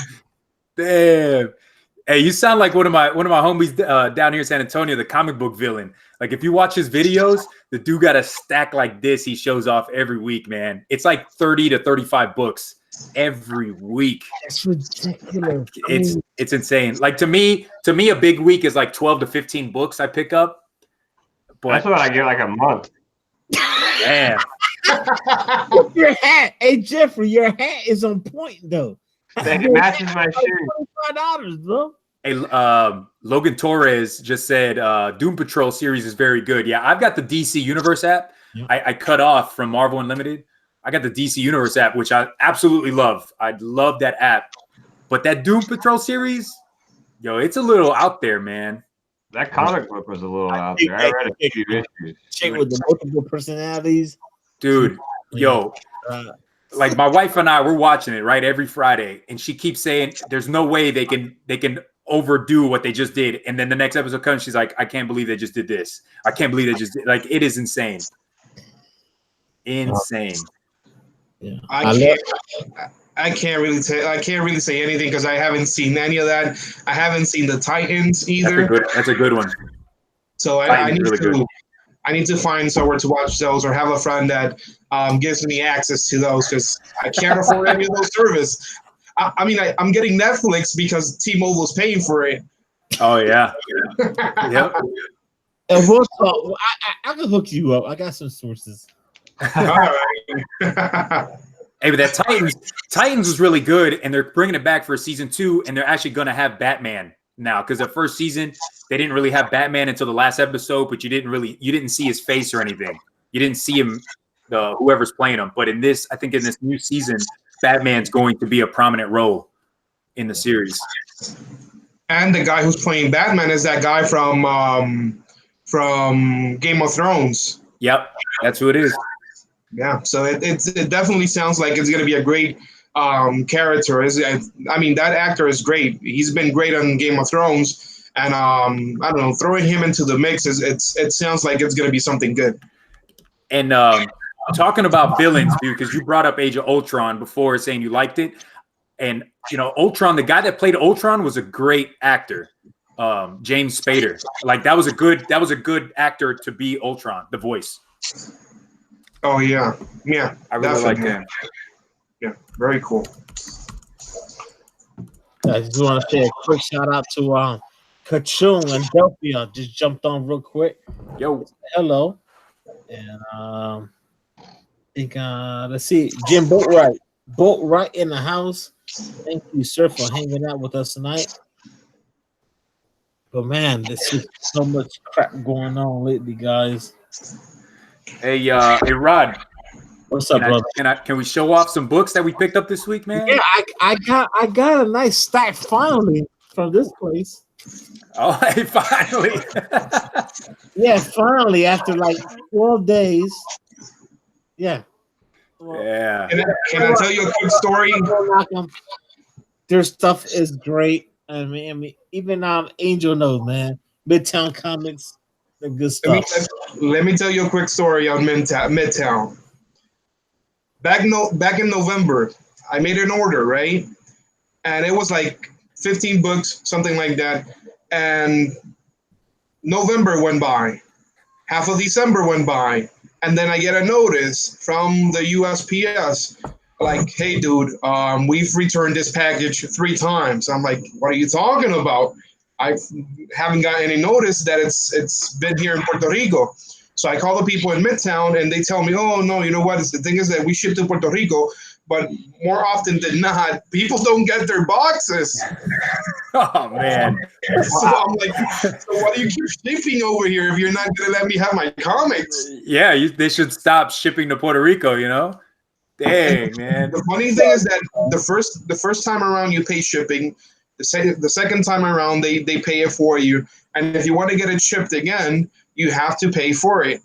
Damn. Hey, you sound like one of my homies down here in San Antonio, the comic book villain. Like if you watch his videos, the dude got a stack like this. He shows off every week, man. It's like 30 to 35 books every week. That's ridiculous. It's insane. Like to me, a big week is like 12 to 15 books I pick up. But that's what I get like a month. Damn. Your hat, hey Jeffrey, your hat is on point though. It matches my shirt. $25, bro. Hey, Logan Torres just said Doom Patrol series is very good. Yeah, I've got the DC Universe app. Yep. I cut off from Marvel Unlimited. I got the DC Universe app, which I absolutely love. I love that app. But that Doom Patrol series, it's a little out there, man. That comic book was a little out there. I read a few issues. Chick with the multiple personalities. Dude, like my wife and I, we're watching it right every Friday, and she keeps saying there's no way they can overdo what they just did. And then the next episode comes, she's like, I can't believe they just did this. I can't believe they just did. Like it is insane. Insane. Yeah. I can't really say anything because I haven't seen any of that. I haven't seen the Titans either. That's a good one. So I need to find somewhere to watch those or have a friend that gives me access to those because I can't afford any of those services. I mean, I'm getting Netflix because T-Mobile's paying for it. Oh, yeah. Yep. And we'll talk. I can hook you up. I got some sources. All right. Hey, but that Titans was really good, and they're bringing it back for season 2, and they're actually going to have Batman now because the first season they didn't really have Batman until the last episode, but you didn't see his face or anything. You didn't see him, whoever's playing him. But in this new season, Batman's going to be a prominent role in the series. And the guy who's playing Batman is that guy from Game of Thrones. Yep, that's who it is. Yeah, so it definitely sounds like it's going to be a great character. I mean, that actor is great. He's been great on Game of Thrones, and I don't know, throwing him into the mix it sounds like it's going to be something good. And talking about villains, dude, because you brought up Age of Ultron before, saying you liked it, and you know, Ultron, the guy that played Ultron was a great actor, James Spader. Like that was a good actor to be Ultron, the voice. Oh yeah, yeah. I really like him. Yeah, very cool. I just want to say a quick shout out to KomiKHAN and Delphia. Just jumped on real quick. Yo, hello. And I think let's see, Jim Boatwright in the house. Thank you, sir, for hanging out with us tonight. But man, there's just so much crap going on lately, guys. hey Rod, What's up, brother? Can we show off some books that we picked up this week, man? Yeah, I got a nice stack finally from this place. Oh, hey, finally. Yeah, finally after like 12 days. Yeah. Yeah. Can I tell you a quick story? Their stuff is great. I mean, even Angel knows, man. Midtown Comics, the good stuff. Let me tell you a quick story on Midtown. Back in November, I made an order, right? And it was like 15 books, something like that. And November went by. Half of December went by. And then I get a notice from the USPS, like, hey, dude, we've returned this package 3 times. I'm like, what are you talking about? I haven't got any notice that it's been here in Puerto Rico. So I call the people in Midtown, and they tell me, oh, no, you know what? The thing is that we ship to Puerto Rico, but more often than not, people don't get their boxes. Oh, man. So I'm like, so why do you keep shipping over here if you're not going to let me have my comics? Yeah, they should stop shipping to Puerto Rico, you know? Dang, man. The funny thing is that the first time around you pay shipping, the second time around they pay it for you. And if you want to get it shipped again, you have to pay for it.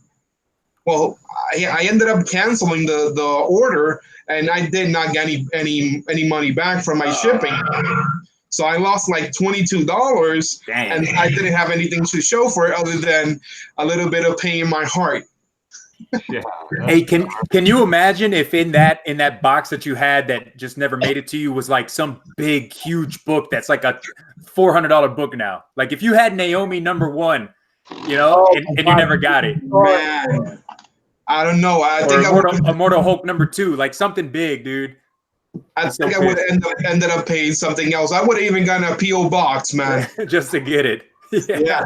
Well, I ended up canceling the order, and I did not get any money back from my shipping. So I lost like $22, and I didn't have anything to show for it other than a little bit of pain in my heart. Yeah. Hey, can you imagine if in that box that you had that just never made it to you was like some big huge book that's like a $400 book now? Like if you had Naomi #1, you know, and you never got it. Man, I don't know. I think Immortal Hulk #2, like something big, dude. I think I would ended up paying something else. I would have even gotten a P.O. box, man. Just to get it. Yeah.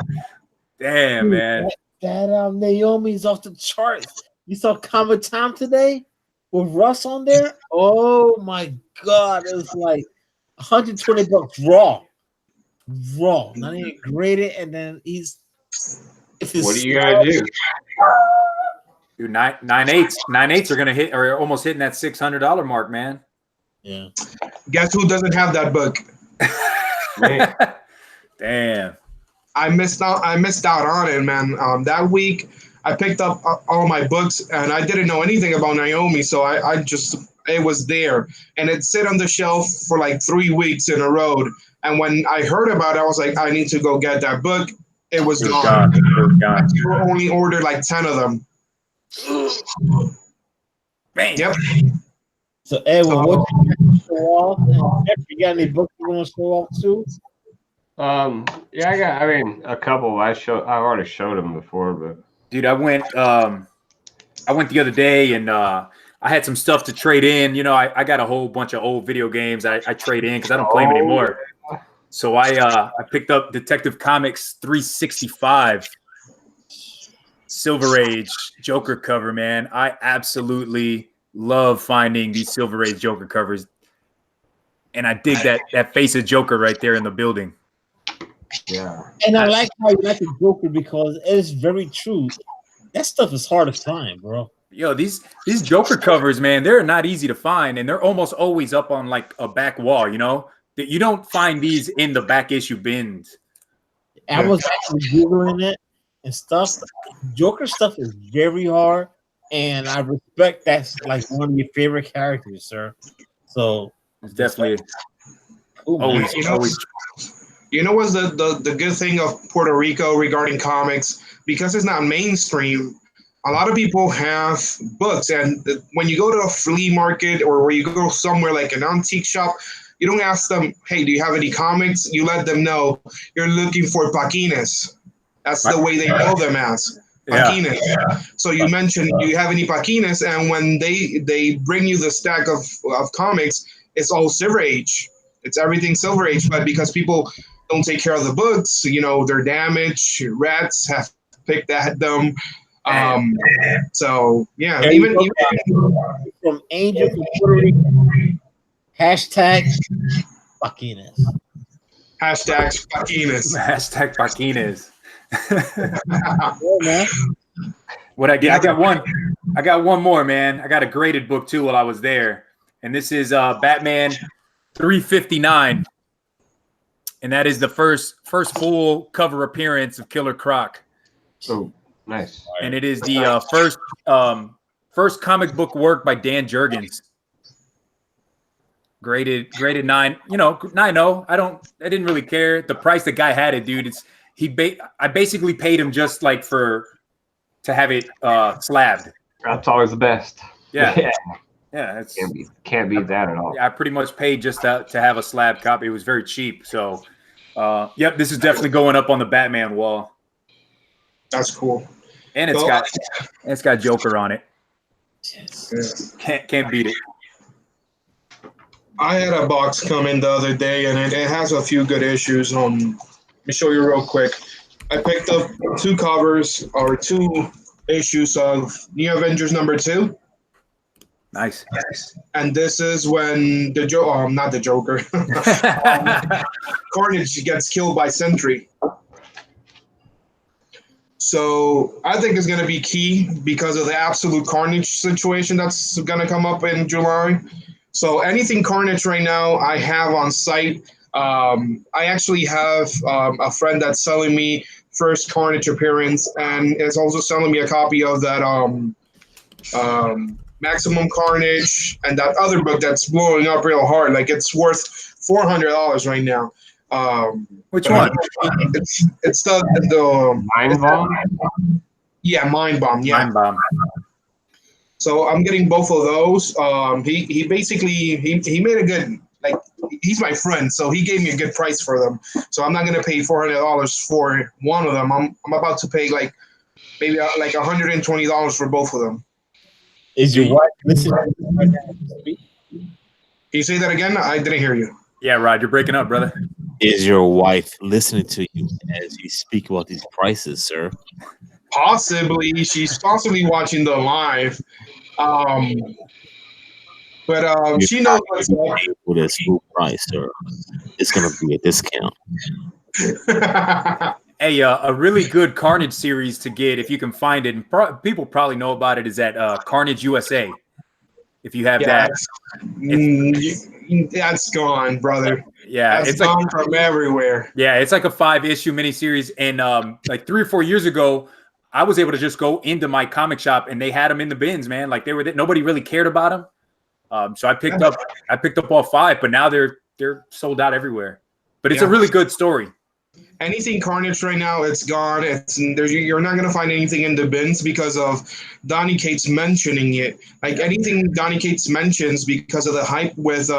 Damn, man. That Naomi's off the charts. You saw KomiKHAN today with Russ on there? Oh my God. It was like $120 raw. Not even graded, and then what are you gonna do? Dude, 9.8s are gonna hit, or almost hitting that $600 mark, man. Yeah. Guess who doesn't have that book? Damn. I missed out on it, man. That week I picked up all my books, and I didn't know anything about Naomi, so it was there, and it sat on the shelf for like 3 weeks in a row. And when I heard about it, I was like, I need to go get that book. It was gone. You only ordered like 10 of them. Bang. Yep. So Edwin, what you show off? You got any books you want to show off too? Yeah, I mean, a couple. I already showed them before, but dude, I went the other day, and I had some stuff to trade in. You know, I got a whole bunch of old video games I trade in because I don't play them anymore. So I picked up Detective Comics 365 Silver Age Joker cover, man. I absolutely love finding these Silver Age Joker covers, and I dig that face of Joker right there in the building. Yeah. And I like how you like the Joker because it is very true. That stuff is hard to find, bro. Yo, these Joker covers, man, they're not easy to find, and they're almost always up on like a back wall, you know? That you don't find these in the back issue bins. I was actually Googling it and stuff. Joker stuff is very hard, and I respect that's like one of your favorite characters, sir. So it's definitely cool, always. You know what's the good thing of Puerto Rico regarding comics? Because it's not mainstream, a lot of people have books, and when you go to a flea market or where you go somewhere like an antique shop, you don't ask them, hey, do you have any comics? You let them know you're looking for paquines. That's the way they know them as. Paquines. Yeah. So you mentioned, do you have any paquines? And when they bring you the stack of comics, it's all Silver Age. It's everything Silver Age, but because people don't take care of the books, you know, they're damaged. Rats have picked at them. So yeah, even from Angel from Puerto Rico. Hashtag paquines. Hashtag paquines. Hashtag paquines. Yeah, What I get? I got one. I got one more, man. I got a graded book too while I was there, and this is Batman 359, and that is the first full cover appearance of Killer Croc. Oh, nice. And it is the first comic book work by Dan Jurgens. Graded 9. You know, 9.0. I didn't really care the price the guy had it, dude. I basically paid him just like to have it slabbed. That's always the best. Yeah. Yeah, it's can't beat that at all. Yeah, I pretty much paid just to have a slab copy. It was very cheap. So, yep, this is definitely going up on the Batman wall. That's cool. And it's got Joker on it. Yes. Can't beat it. I had a box come in the other day, and it has a few good issues. Let me show you real quick. I picked up 2 covers or 2 issues of New Avengers #2. Nice. And this is when not the Joker. Carnage gets killed by Sentry. So I think it's going to be key because of the absolute Carnage situation that's going to come up in July. So anything Carnage right now, I have on site. I actually have a friend that's selling me first Carnage appearance, and is also selling me a copy of that Maximum Carnage and that other book that's blowing up real hard. Like, it's worth $400 right now. Which one? It's the Mind Bomb? Yeah, Mind Bomb. Yeah. Mind Bomb. So I'm getting both of those. He basically he made a good, like, he's my friend, so he gave me a good price for them. So I'm not gonna pay $400 for one of them. I'm about to pay maybe like $120 for both of them. Is your wife listening? Can you say that again? I didn't hear you. Yeah, Rod, you're breaking up, brother. Is your wife listening to you as you speak about these prices, sir? Possibly. She's possibly watching the live. But she knows what's up. With a full price, sir. It's going to be a discount. Hey, a really good Carnage series to get if you can find it, and people probably know about it, is that Carnage USA. If you have that, that's gone, brother. Yeah, it's gone from everywhere. Yeah, it's like a 5-issue miniseries, and like 3 or 4 years ago, I was able to just go into my comic shop and they had them in the bins, man. Like, nobody really cared about them. So I picked up all 5, but now they're sold out everywhere. But it's a really good story. Anything Carnage right now, it's gone. You're not gonna find anything in the bins because of Donny Cates mentioning it. Like, anything Donny Cates mentions, because of the hype with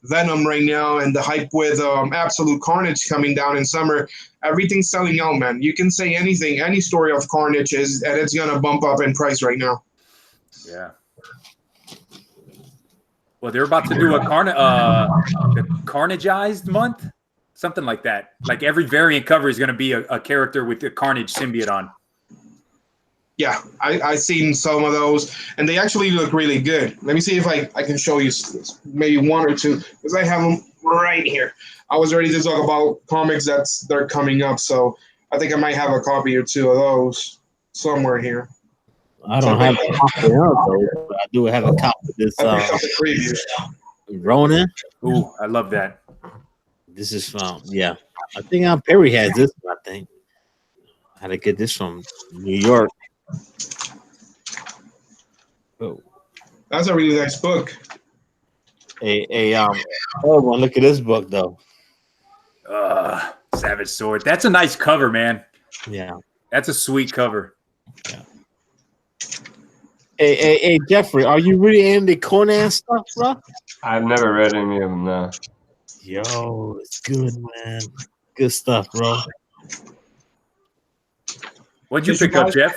Venom right now and the hype with Absolute Carnage coming down in summer, everything's selling out, man. You can say anything, any story of Carnage and it's gonna bump up in price right now. Yeah. Well, they're about to do a Carnageized month. Something like that. Like, every variant cover is going to be a character with the Carnage symbiote on. Yeah, I've seen some of those, and they actually look really good. Let me see if I can show you maybe 1 or 2, because I have them right here. I was ready to talk about comics they're coming up, so I think I might have a copy or 2 of those somewhere here. I don't have a copy of those, but I do have a copy of this. Ronin. Ooh, I love that. This is from, I think Perry has this one, I think. I had to get this from New York. Oh. That's a really nice book. Look at this book, though. Savage Sword. That's a nice cover, man. Yeah. That's a sweet cover. Yeah. Hey, Jeffrey, are you really into Conan stuff, bro? I've never read any of them. No. Yo, it's good, man. Good stuff, bro. What'd you pick up, Jeff?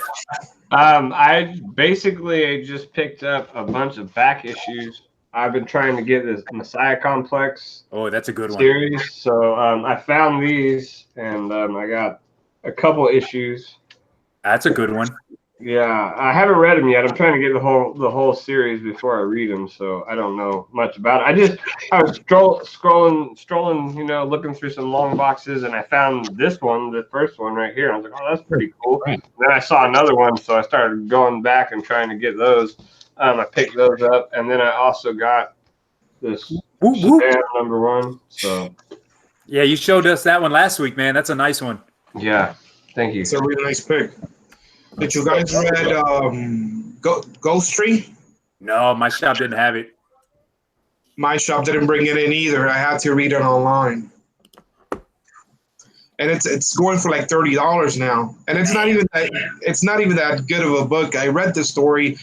I basically just picked up a bunch of back issues. I've been trying to get this Messiah Complex Oh, that's a good one. series. So I found these, and I got a couple issues. That's a good one. Yeah, I haven't read them yet. I'm trying to get the whole series before I read them, so I don't know much about it. I was strolling, looking through some long boxes, and I found this one, the first one right here. I was like, oh, that's pretty cool. Right. Then I saw another one, so I started going back and trying to get those. I picked those up, and then I also got this Shazam #1. So yeah, you showed us that one last week, man. That's a nice one. Yeah, thank you. It's a really nice pick. Did you guys read Ghost Tree? No, my shop didn't have it. My shop didn't bring it in either. I had to read it online. And it's going for like $30 now. And it's not even that good of a book. I read the story.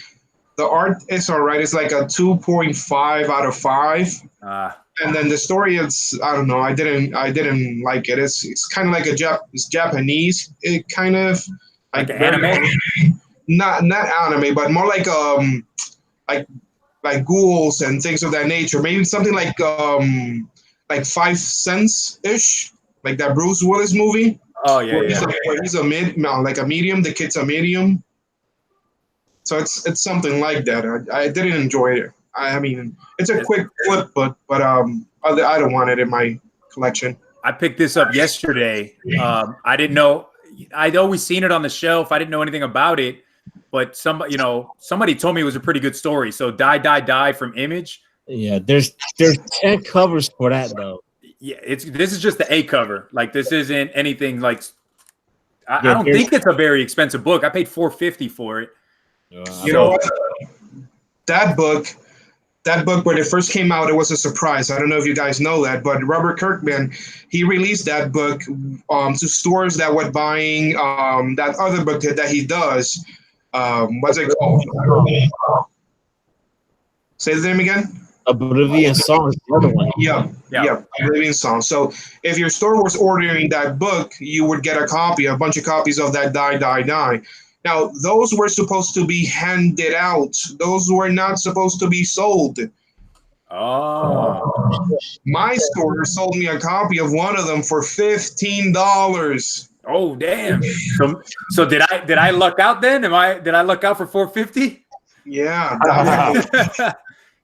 The art is all right. It's like a 2.5 out of 5. And then the story, I don't know. I didn't like it. It's kind of like it's Japanese. It kind of like anime. Not anime, but more like ghouls and things of that nature. Maybe something like 5 Cents ish, like that Bruce Willis movie. Oh yeah, where he's a medium. The kid's a medium. So it's something like that. I didn't enjoy it. I mean, it's a quick flip, but I don't want it in my collection. I picked this up yesterday. I didn't know. I'd always seen it on the shelf. I didn't know anything about it, but somebody told me it was a pretty good story. So Die from Image. Yeah, there's 10 covers for that though. Yeah, this is just the A cover. Like this isn't anything like. I don't think it's a very expensive book. I paid $4.50 for it. You know what? That book when it first came out, it was a surprise. I don't know if you guys know that, but Robert Kirkman, he released that book to stores that were buying that other book that he does. What's it called? Say the name again. Oblivion Song is the other one. Yeah. Oblivion Song. So if your store was ordering that book, you would get a bunch of copies of that Die. Now, those were supposed to be handed out. Those were not supposed to be sold. Oh. My store sold me a copy of one of them for $15. Oh, damn. So did I luck out then? Did I luck out for $4.50? Yeah.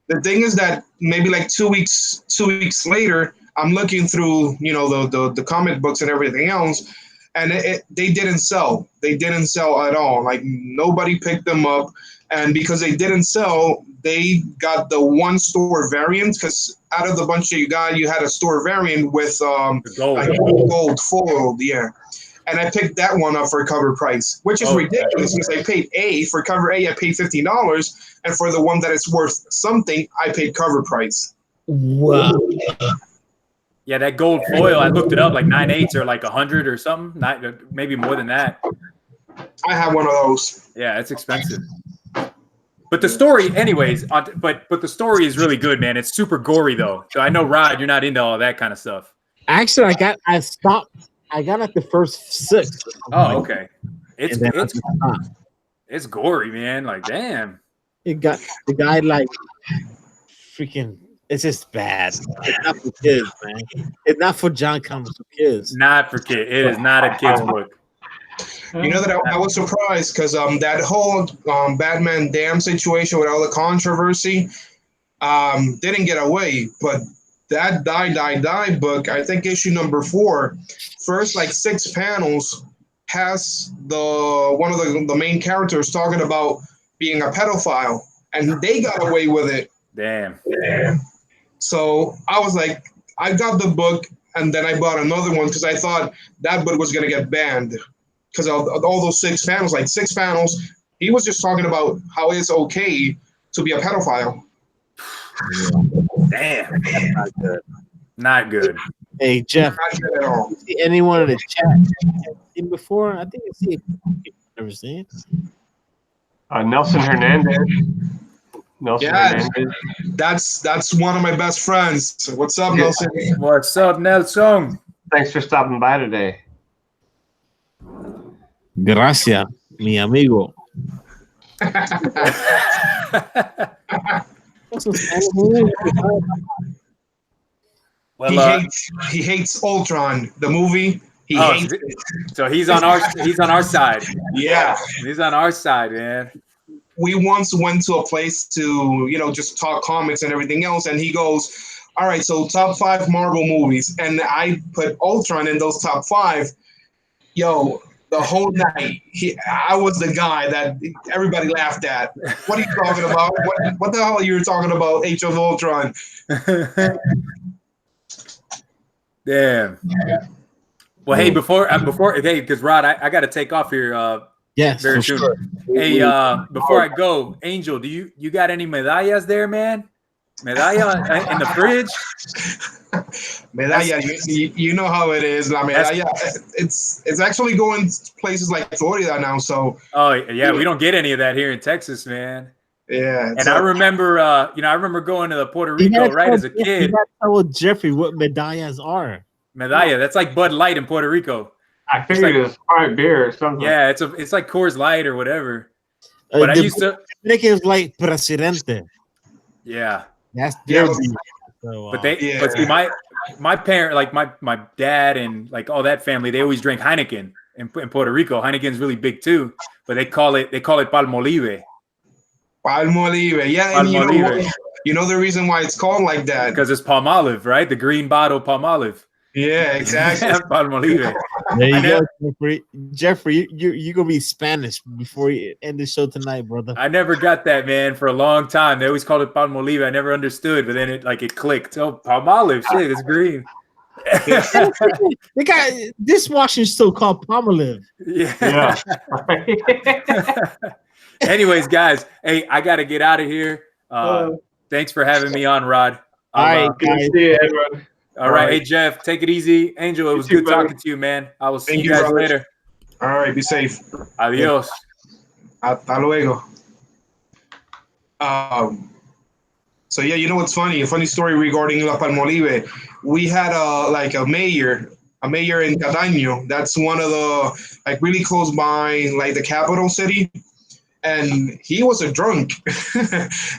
The thing is that maybe like 2 weeks later, I'm looking through, the comic books and everything else, and they didn't sell. They didn't sell at all. Like nobody picked them up, and because they didn't sell, they got the one store variant. Because out of the bunch that you had a store variant with gold foiled, yeah. And I picked that one up for cover price, which is ridiculous because I paid for cover A. I paid $15, and for the one that is worth something, I paid cover price. Wow. Yeah, that gold foil, I looked it up, like 9/8 or like 100 or something, maybe more than that. I have one of those. Yeah, it's expensive. But the story, anyways, but the story is really good, man. It's super gory though. So I know, Rod, you're not into all that kind of stuff. Actually, I stopped. I got like the first 6. Oh, okay. It's gory, man. Like, damn. It got the guy like freaking. It's just bad. It's not for kids, man. It's not for John Comics for kids. Not for kids. It is not a kid's book. You know that I was surprised because that whole Batman Damn situation with all the controversy didn't get away, but that Die book, I think issue number 4, first like 6 panels has one of the main characters talking about being a pedophile, and they got away with it. Damn. So I was like, I got the book, and then I bought another one because I thought that book was going to get banned because of all those 6 panels. Like 6 panels, he was just talking about how it's okay to be a pedophile. Damn. That's not good. Not good. Hey, Jeff, Not good at all. see anyone in the chat seen before? I think I see it. Never seen it. Nelson Hernandez. Nelson Yeah, Hernandez. that's one of my best friends. What's up, Nelson? What's up, Nelson? Thanks for stopping by today. Gracias, mi amigo. Well, He hates Ultron, the movie. He hates it. So he's on our side. Yeah. He's on our side, man. We once went to a place to, just talk comics and everything else, and he goes, all right, so top 5 Marvel movies. And I put Ultron in those top 5. Yo, the whole night, I was the guy that everybody laughed at. What are you talking about? What the hell are you talking about, Age of Ultron? Damn. Well, hey, before, okay, because Rod, I got to take off here. Yes, very for soon. sure. Hey, before I go, Angel, do you got any medallas there, man? Medalla in the fridge? Medalla, you know how it is. La medalla, it's actually going places like Florida now. So. Oh yeah, we don't get any of that here in Texas, man. Yeah, and I remember, I remember going to the Puerto Rico right as a kid. You gotta tell Jeffrey what medallas are. Medalla, that's like Bud Light in Puerto Rico. I figured it's hard beer or something. Yeah, it's like Coors Light or whatever. But I used to think it's like Presidente. Yeah, that's their beer. So, but see, my parent, like my dad and like all that family, they always drink Heineken in Puerto Rico. Heineken's really big too, but they call it Palmolive. Palmolive, yeah. And you know the reason why it's called like that? Because it's palm olive, right? The green bottle palm olive. Yeah, exactly. Palmolive. There you go, Jeffrey. Jeffrey, you gonna be Spanish before you end the show tonight, brother. I never got that, man, for a long time. They always called it Palmolive. I never understood, but then it clicked. Oh, palm olive, shit, it's green. They got dishwashing still called Palmolive. Yeah. Anyways, guys, hey, I got to get out of here. Thanks for having me on, Rod. All right, guys. See you, everyone. All right. Hey, Jeff, take it easy. Angel, it was good talking to you, man. I will see you guys later. All right, be safe. Adios. Hasta luego. So yeah, you know what's funny? A funny story regarding La Palmolive. We had a mayor in Cataño. That's one of the really close by the capital city. And he was a drunk,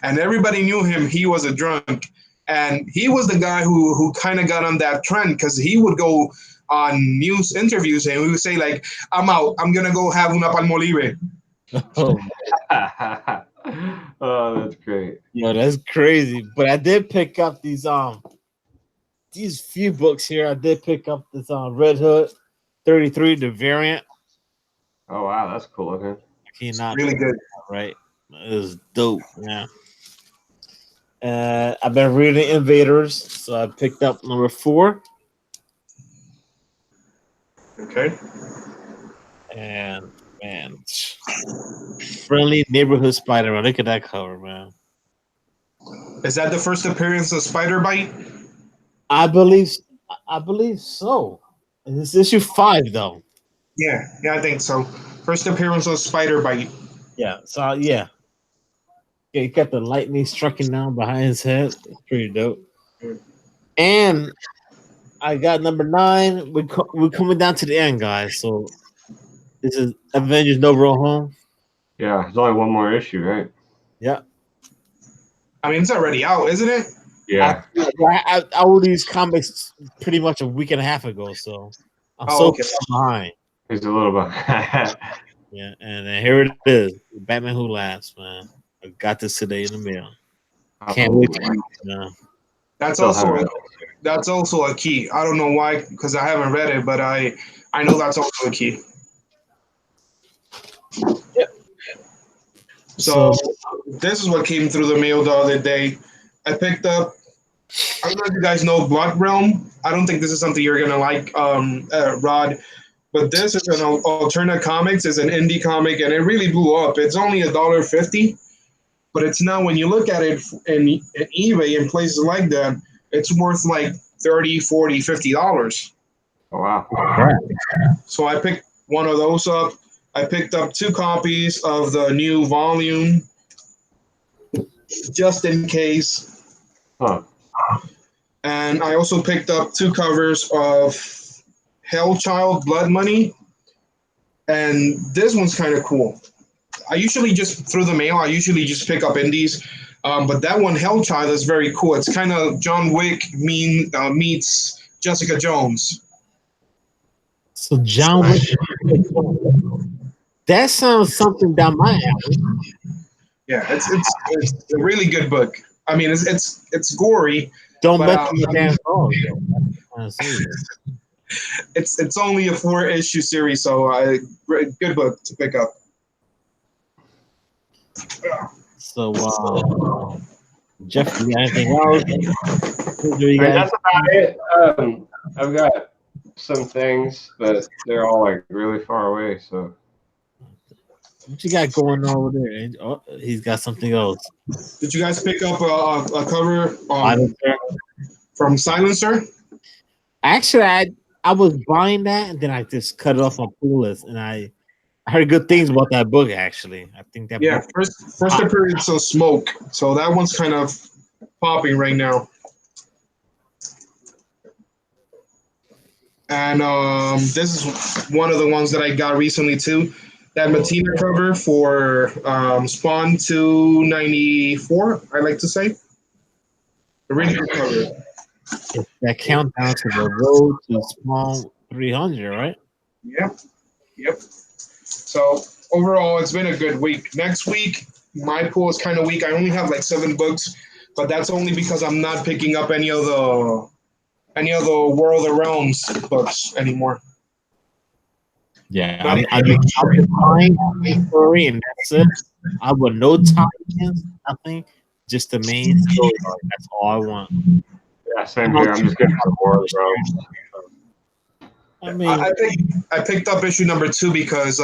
and everybody knew him. He was a drunk, and he was the guy who kind of got on that trend because he would go on news interviews and he would say "I'm out. I'm gonna go have una Palmolive." Oh, that's great. Yo, that's crazy. But I did pick up these few books here. I did pick up this Red Hood 33, the variant. Oh wow, that's cool looking. Really good, right? It was dope, yeah. I've been reading Invaders, so I picked up number 4. Okay. And man, Friendly Neighborhood Spider-Man. Look at that cover, man. Is that the first appearance of Spider Bite? I believe so. It's issue 5, though. Yeah, I think so. First appearance of Spider Bite. Yeah, so yeah. He got the lightning striking down behind his head. It's pretty dope. And I got number 9. We're coming down to the end, guys. So this is Avengers No Road Home. Yeah, there's only one more issue, right? Yeah. I mean, it's already out, isn't it? Yeah. I ordered these comics pretty much a week and a half ago, so I'm so behind. He's a little behind. Yeah, and then here it is. Batman Who Laughs, man. I got this today in the mail. Can't wait to read it now. That's also a key. I don't know why, because I haven't read it, but I know that's also a key. Yep. So this is what came through the mail the other day. I picked up, I don't know if you guys know Blood Realm. I don't think this is something you're gonna like, Rod. But this is an alternate comics. It's an indie comic, and it really blew up. It's only $1.50, but it's now when you look at it in eBay and places like that, it's worth like $30, $40, $50. Oh, wow. So I picked one of those up. I picked up 2 copies of the new volume, just in case. Huh. And I also picked up 2 covers of Hellchild Blood Money. And this one's kind of cool. I usually just, through the mail, I usually just pick up indies. But that one, Hellchild, is very cool. It's kind of John Wick meets Jessica Jones. So John Wick. That sounds something down my alley. Yeah, it's a really good book. I mean, it's gory. Don't but, mess with my damn phone. It's only a 4-issue series, so good book to pick up. So, Jeff, you got anything else? That's about it. I've got some things, but they're all like really far away. So, what you got going on over there? Oh, he's got something else. Did you guys pick up a cover Silencer? From Silencer? Actually, I was buying that, and then I just cut it off my pool list, and I heard good things about that book. Actually, I think that book, first appearance of Smoke, so that one's kind of popping right now. And this is one of the ones that I got recently too. That Matina cover for Spawn 294, I like to say. A really good cover. it's that countdown to the road to Spawn 300, right? Yep. So overall, it's been a good week. Next week, my pool is kind of weak. I only have like 7 books, but that's only because I'm not picking up any of the World of Realms books anymore. Yeah, I've been buying story, and that's it. I would no tie-ins, nothing, just the main story. That's all I want. yeah, same here. I'm just getting out of World, bro. I mean, I think I picked up issue number 2 because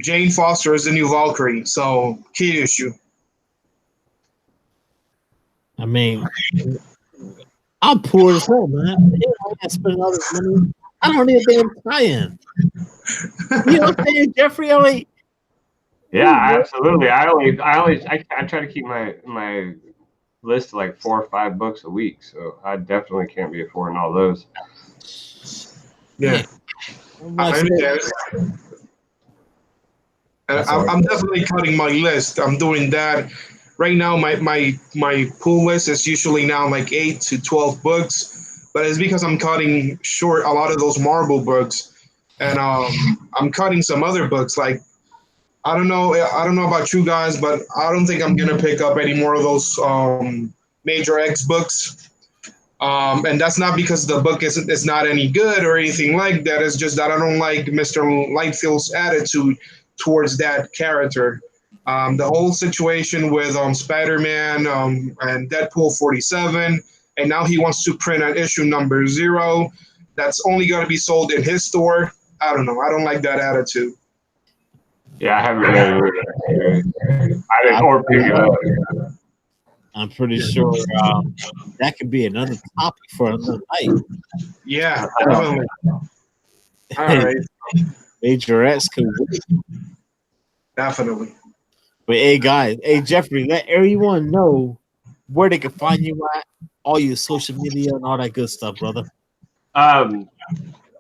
Jane Foster is the new Valkyrie, so key issue. I'm poor as hell, man. I spend all this money. I don't need a damn tie-in. You know what I'm saying, Jeffrey? Yeah, absolutely. I try to keep my list to like 4 or 5 books a week, so I definitely can't be affording all those. Yeah. I understand. I'm definitely cutting my list. I'm doing that. Right now, my pool list is usually now like 8 to 12 books, but it's because I'm cutting short a lot of those Marvel books, and I'm cutting some other books. Like I don't know about you guys, but I don't think I'm gonna pick up any more of those Major X books. And that's not because the book is not any good or anything like that. It's just that I don't like Mr. Lightfield's attitude towards that character. The whole situation with Spider-Man and Deadpool 47, and now he wants to print an issue number 0 that's only going to be sold in his store. I don't know. I don't like that attitude. Yeah, I haven't read it. I didn't or pick it up. I'm pretty sure that could be another topic for another night. Yeah, definitely. All right. Major X could win. Definitely. But hey, guys, hey Jeffrey, let everyone know where they can find you at, all your social media and all that good stuff, brother.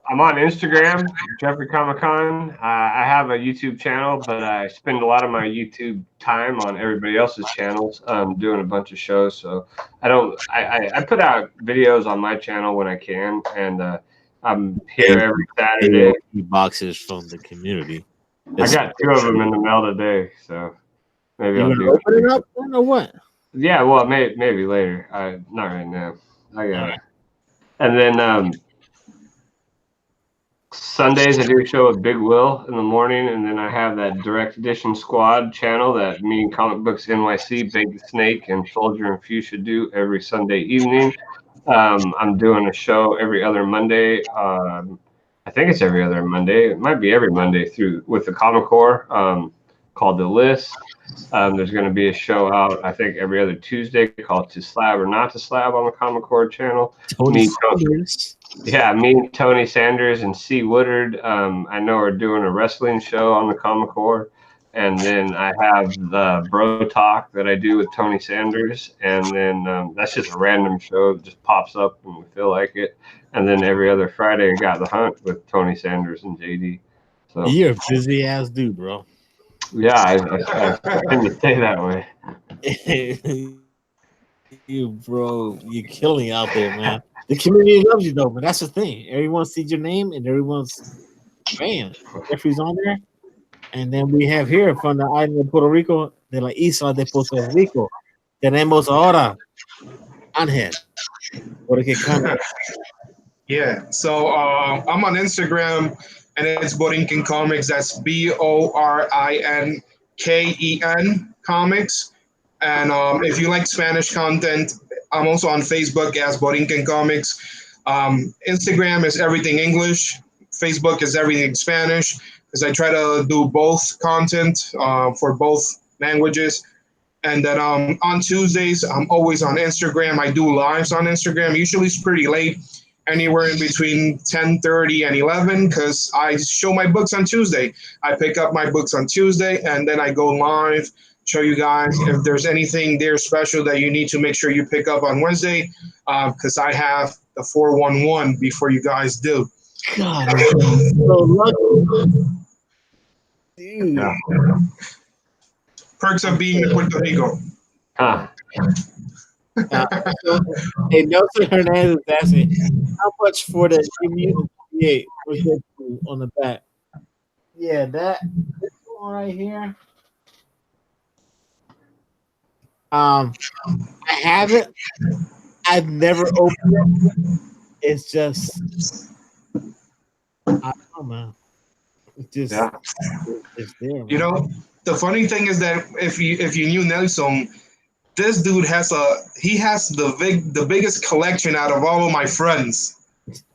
I'm on Instagram, Jeffrey KomiKHAN. I have a YouTube channel, but I spend a lot of my YouTube time on everybody else's channels, doing a bunch of shows. So I put out videos on my channel when I can, and I'm here every Saturday. Boxes from the community. I got 2 of them in the mail today, so maybe I'll do open it up. I don't know what. Yeah, well, maybe later. Not right now. I got it. And then Sundays I do a show with Big Will in the morning, and then I have that Direct Edition Squad channel that me and Comic Books NYC, Big the Snake, and Soldier and Fuchsia do every Sunday evening. I'm doing a show every other Monday. I think it's every other Monday. It might be every Monday with the Comic Core. called The List. There's going to be a show out, I think, every other Tuesday called To Slab or Not to Slab on the KomiKHAN channel. Tony Sanders. Me and Tony Sanders and C. Woodard, I know, are doing a wrestling show on the KomiKHAN. And then I have the Bro Talk that I do with Tony Sanders. And then that's just a random show that just pops up when we feel like it. And then every other Friday, I got The Hunt with Tony Sanders and JD. So You're a busy ass dude, bro. yeah, I tend to stay that way. You're killing out there, man. The community loves you, though, but that's the thing. Everyone sees your name, and everyone's, man, Jeffrey's on there. And then we have here from the island of Puerto Rico, de la isla de Puerto Rico. Tenemos ahora Ángel. KomiKHAN. Yeah, so I'm on Instagram, and it's Borinken Comics. That's Borinken Comics. And if you like Spanish content, I'm also on Facebook as Borinken Comics. Instagram is everything English. Facebook is everything Spanish, because I try to do both content for both languages. And then on Tuesdays, I'm always on Instagram. I do lives on Instagram. Usually it's pretty late, anywhere in between 10:30 and 11, because I show my books on Tuesday. I pick up my books on Tuesday, and then I go live, show you guys if there's anything there special that you need to make sure you pick up on Wednesday, because I have the 411 before you guys do. God, I'm so lucky. Dude. Yeah. Perks of being in Puerto Rico. Hey, Nelson Hernandez is asking, how much for the immunity on the back? Yeah, this one right here. I have it. I've never opened it. It's just, I don't know, man. It's just, it's there. Man. You know, the funny thing is that if you knew Nelson, this dude has the biggest collection out of all of my friends.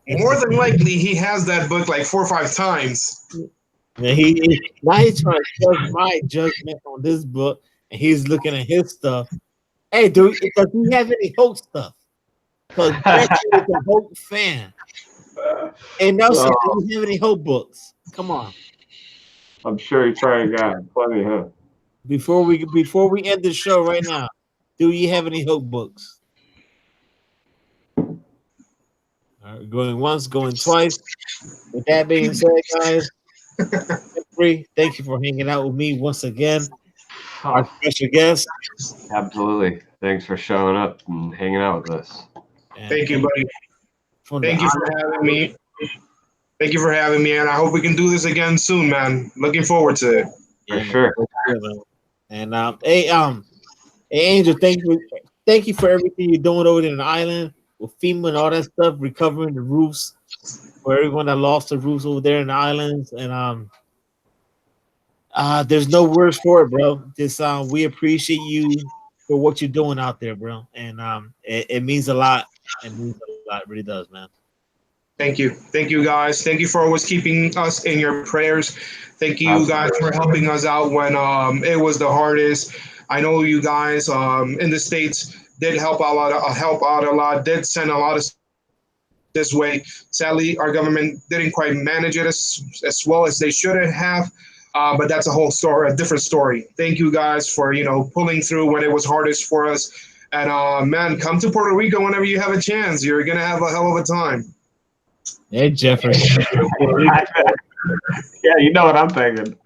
More than likely, he has that book like 4 or 5 times. Yeah, now he's trying to judge my judgment on this book, and he's looking at his stuff. Hey, dude, does he have any Hulk stuff? Because Becky is a Hulk fan. Hey, Nelson, do you have any Hulk books? Come on. I'm sure he probably got plenty, huh? Before we end the show right now, do you have any Hulk books? All right, going once, going twice. With that being said, guys, thank you for hanging out with me once again. Our special guest. Absolutely. Thanks for showing up and hanging out with us. Thank you, buddy. Thank you for having me. Thank you for having me, and I hope we can do this again soon, man. Looking forward to it. For sure. And hey, Angel, thank you for everything you're doing over there in the island with FEMA and all that stuff, recovering the roofs for everyone that lost the roofs over there in the islands. And there's no words for it, bro. Just we appreciate you for what you're doing out there, bro. And it means a lot. It means a lot. It really does, man. Thank you, guys. Thank you for always keeping us in your prayers. Thank you guys for helping us out when it was the hardest. I know you guys in the States did help out a lot, did send a lot of this way. Sadly, our government didn't quite manage it as well as they should have. But that's a whole story, a different story. Thank you guys for pulling through when it was hardest for us. And man, come to Puerto Rico whenever you have a chance. You're gonna have a hell of a time. Hey, Jeffrey. Yeah, you know what I'm thinking.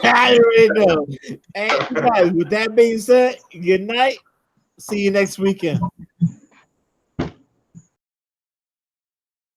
I already know. Hey, guys, with that being said, good night. See you next weekend.